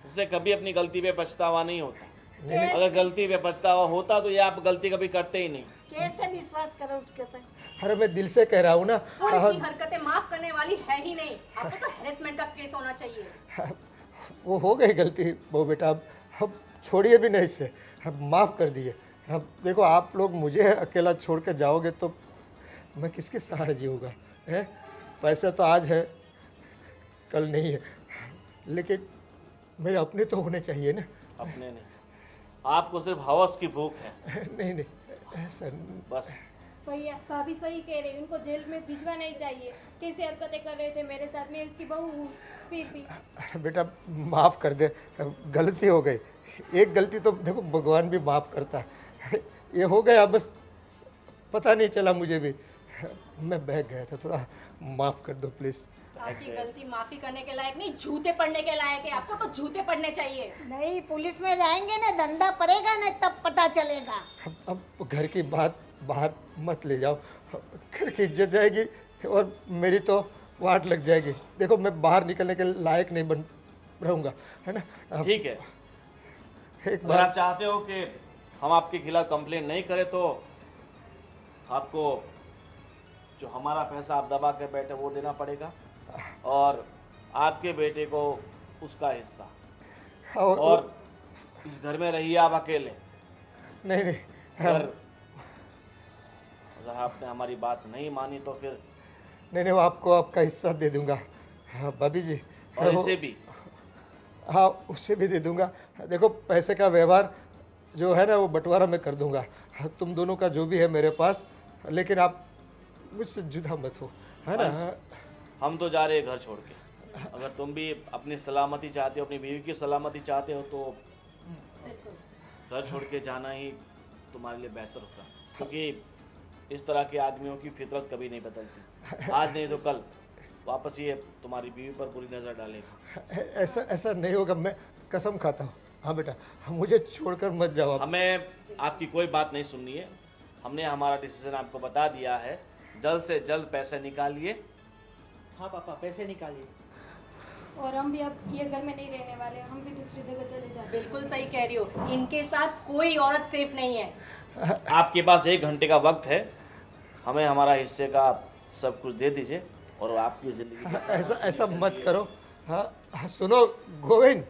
उसे कभी अपनी गलती पे पछतावा नहीं होता। अगर गलती पे पछतावा होता तो ये आप गलती कभी करते ही नहीं। कैसे विश्वास करो उसके ऊपर? अरे मैं दिल से कह रहा हूँ ना। और इसकी हरकतें माफ करने वाली है ही नहीं। आपको तो हैरेसमेंट का केस होना चाहिए। वो हो गई गलती वो बेटा, अब छोड़िए भी नहीं इससे, अब माफ़ कर दिए। अब देखो आप लोग मुझे अकेला छोड़ कर जाओगे तो मैं किसके सहारे जीऊँगा? है पैसा तो आज है कल नहीं है, लेकिन मेरे अपने तो होने चाहिए ना। अपने नहीं, आपको सिर्फ हवस की भूख है। नहीं ऐसा बस भैया भाभी सही कह रहे हैं, उनको जेल में भिजवाना ही चाहिए। कैसे हरकतें कर रहे थे मेरे साथ, मैं उसकी बहू हूँ फिर भी। बेटा माफ़ कर दे, गलती हो गई। एक गलती तो देखो भगवान भी माफ़ करता है, ये हो गया बस, पता नहीं चला मुझे भी, मैं बह गया था, थोड़ा माफ़ कर दो प्लीज़। आपकी गलती माफी करने के लायक नहीं, जूते पड़ने के लायक है। आपको तो जूते पड़ने चाहिए। नहीं, पुलिस में जाएंगे ना, धंधा पड़ेगा ना, तब पता चलेगा। अब घर की बात बाहर मत ले जाओ, घर की इज्जत जाएगी और मेरी तो वाट लग जाएगी। देखो मैं बाहर निकलने के लायक नहीं बन रहूँगा, है ना। ठीक है, एक अगर बार आप चाहते हो कि हम आपके खिलाफ कंप्लेन नहीं करें तो आपको जो हमारा पैसा आप दबा के बैठे वो देना पड़ेगा, और आपके बेटे को उसका हिस्सा। और इस घर में रहिए आप अकेले। नहीं अगर आपने हमारी बात नहीं मानी तो फिर नहीं वो आपको आपका हिस्सा दे दूंगा। हाँ भाभी जी। और इसे भी। हाँ उससे भी दे दूंगा। देखो पैसे का व्यवहार जो है ना वो बंटवारा मैं कर दूंगा। हाँ, तुम दोनों का जो भी है मेरे पास, लेकिन आप मुझसे जुदा मत हो, है ना। अंश, हम तो जा रहे हैं घर छोड़ के। अगर तुम भी अपनी सलामती चाहते हो, अपनी बीवी की सलामती चाहते हो, तो घर छोड़ के जाना ही तुम्हारे लिए बेहतर होगा, क्योंकि इस तरह के आदमियों की फितरत कभी नहीं बदलती। आज नहीं तो कल वापस ये तुम्हारी बीवी पर बुरी नज़र डालेगा। ऐसा ऐसा नहीं होगा, मैं कसम खाता हूँ। हाँ बेटा, मुझे छोड़कर मत जाओ आप। हमें आपकी कोई बात नहीं सुननी है। हमने हमारा डिसीजन आपको बता दिया है। जल्द से जल्द पैसे निकालिए। हाँ पापा, पैसे निकालिए। और हम भी अब ये घर में नहीं रहने वाले, हम भी दूसरी जगह चले जाते हैं। बिल्कुल सही कह रही हो, इनके साथ कोई औरत सेफ नहीं है। आपके पास 1 घंटे का वक्त है। हमें हमारा हिस्से का सब कुछ दे दीजिए और आपकी ज़िंदगी ऐसा ऐसा मत करो। हाँ सुनो गोविंद,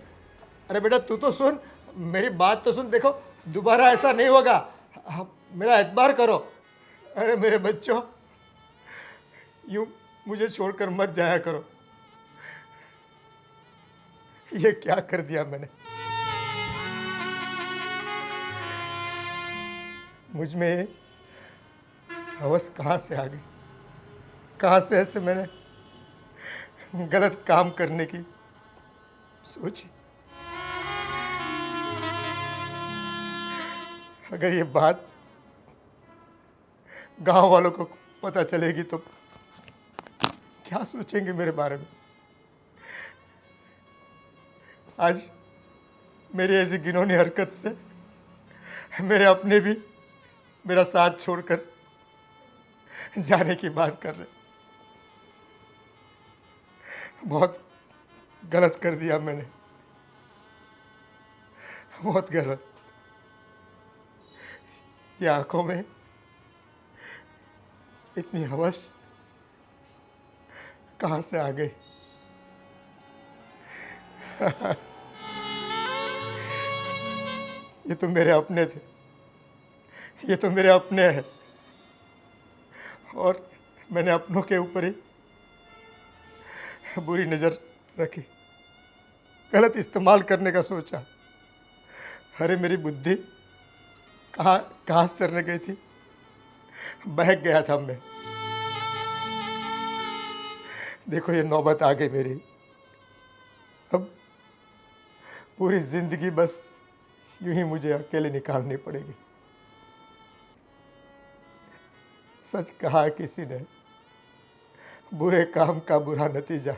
अरे बेटा तू तो सुन, मेरी बात तो सुन। देखो दोबारा ऐसा नहीं होगा। हाँ, मेरा एतबार करो। अरे मेरे बच्चों, यूं मुझे छोड़कर मत जाया करो। ये क्या कर दिया मैंने। मुझ में हवस कहाँ से आ गई, कहाँ से ऐसे मैंने गलत काम करने की सोची। अगर ये बात गांव वालों को पता चलेगी तो क्या सोचेंगे मेरे बारे में। आज मेरी ऐसी घिनौनी हरकत से मेरे अपने भी मेरा साथ छोड़कर जाने की बात कर रहे। बहुत गलत कर दिया मैंने, बहुत गलत। ये आंखों में इतनी हवस कहाँ से आ गई। ये तो मेरे अपने थे, ये तो मेरे अपने हैं, और मैंने अपनों के ऊपर ही बुरी नज़र रखी, गलत इस्तेमाल करने का सोचा। अरे मेरी बुद्धि कहाँ से चलने गई थी, बहक गया था मैं। देखो ये नौबत आ गई मेरी। अब पूरी जिंदगी बस यूं ही मुझे अकेले निकालनी पड़ेगी। सच कहा किसी ने, बुरे काम का बुरा नतीजा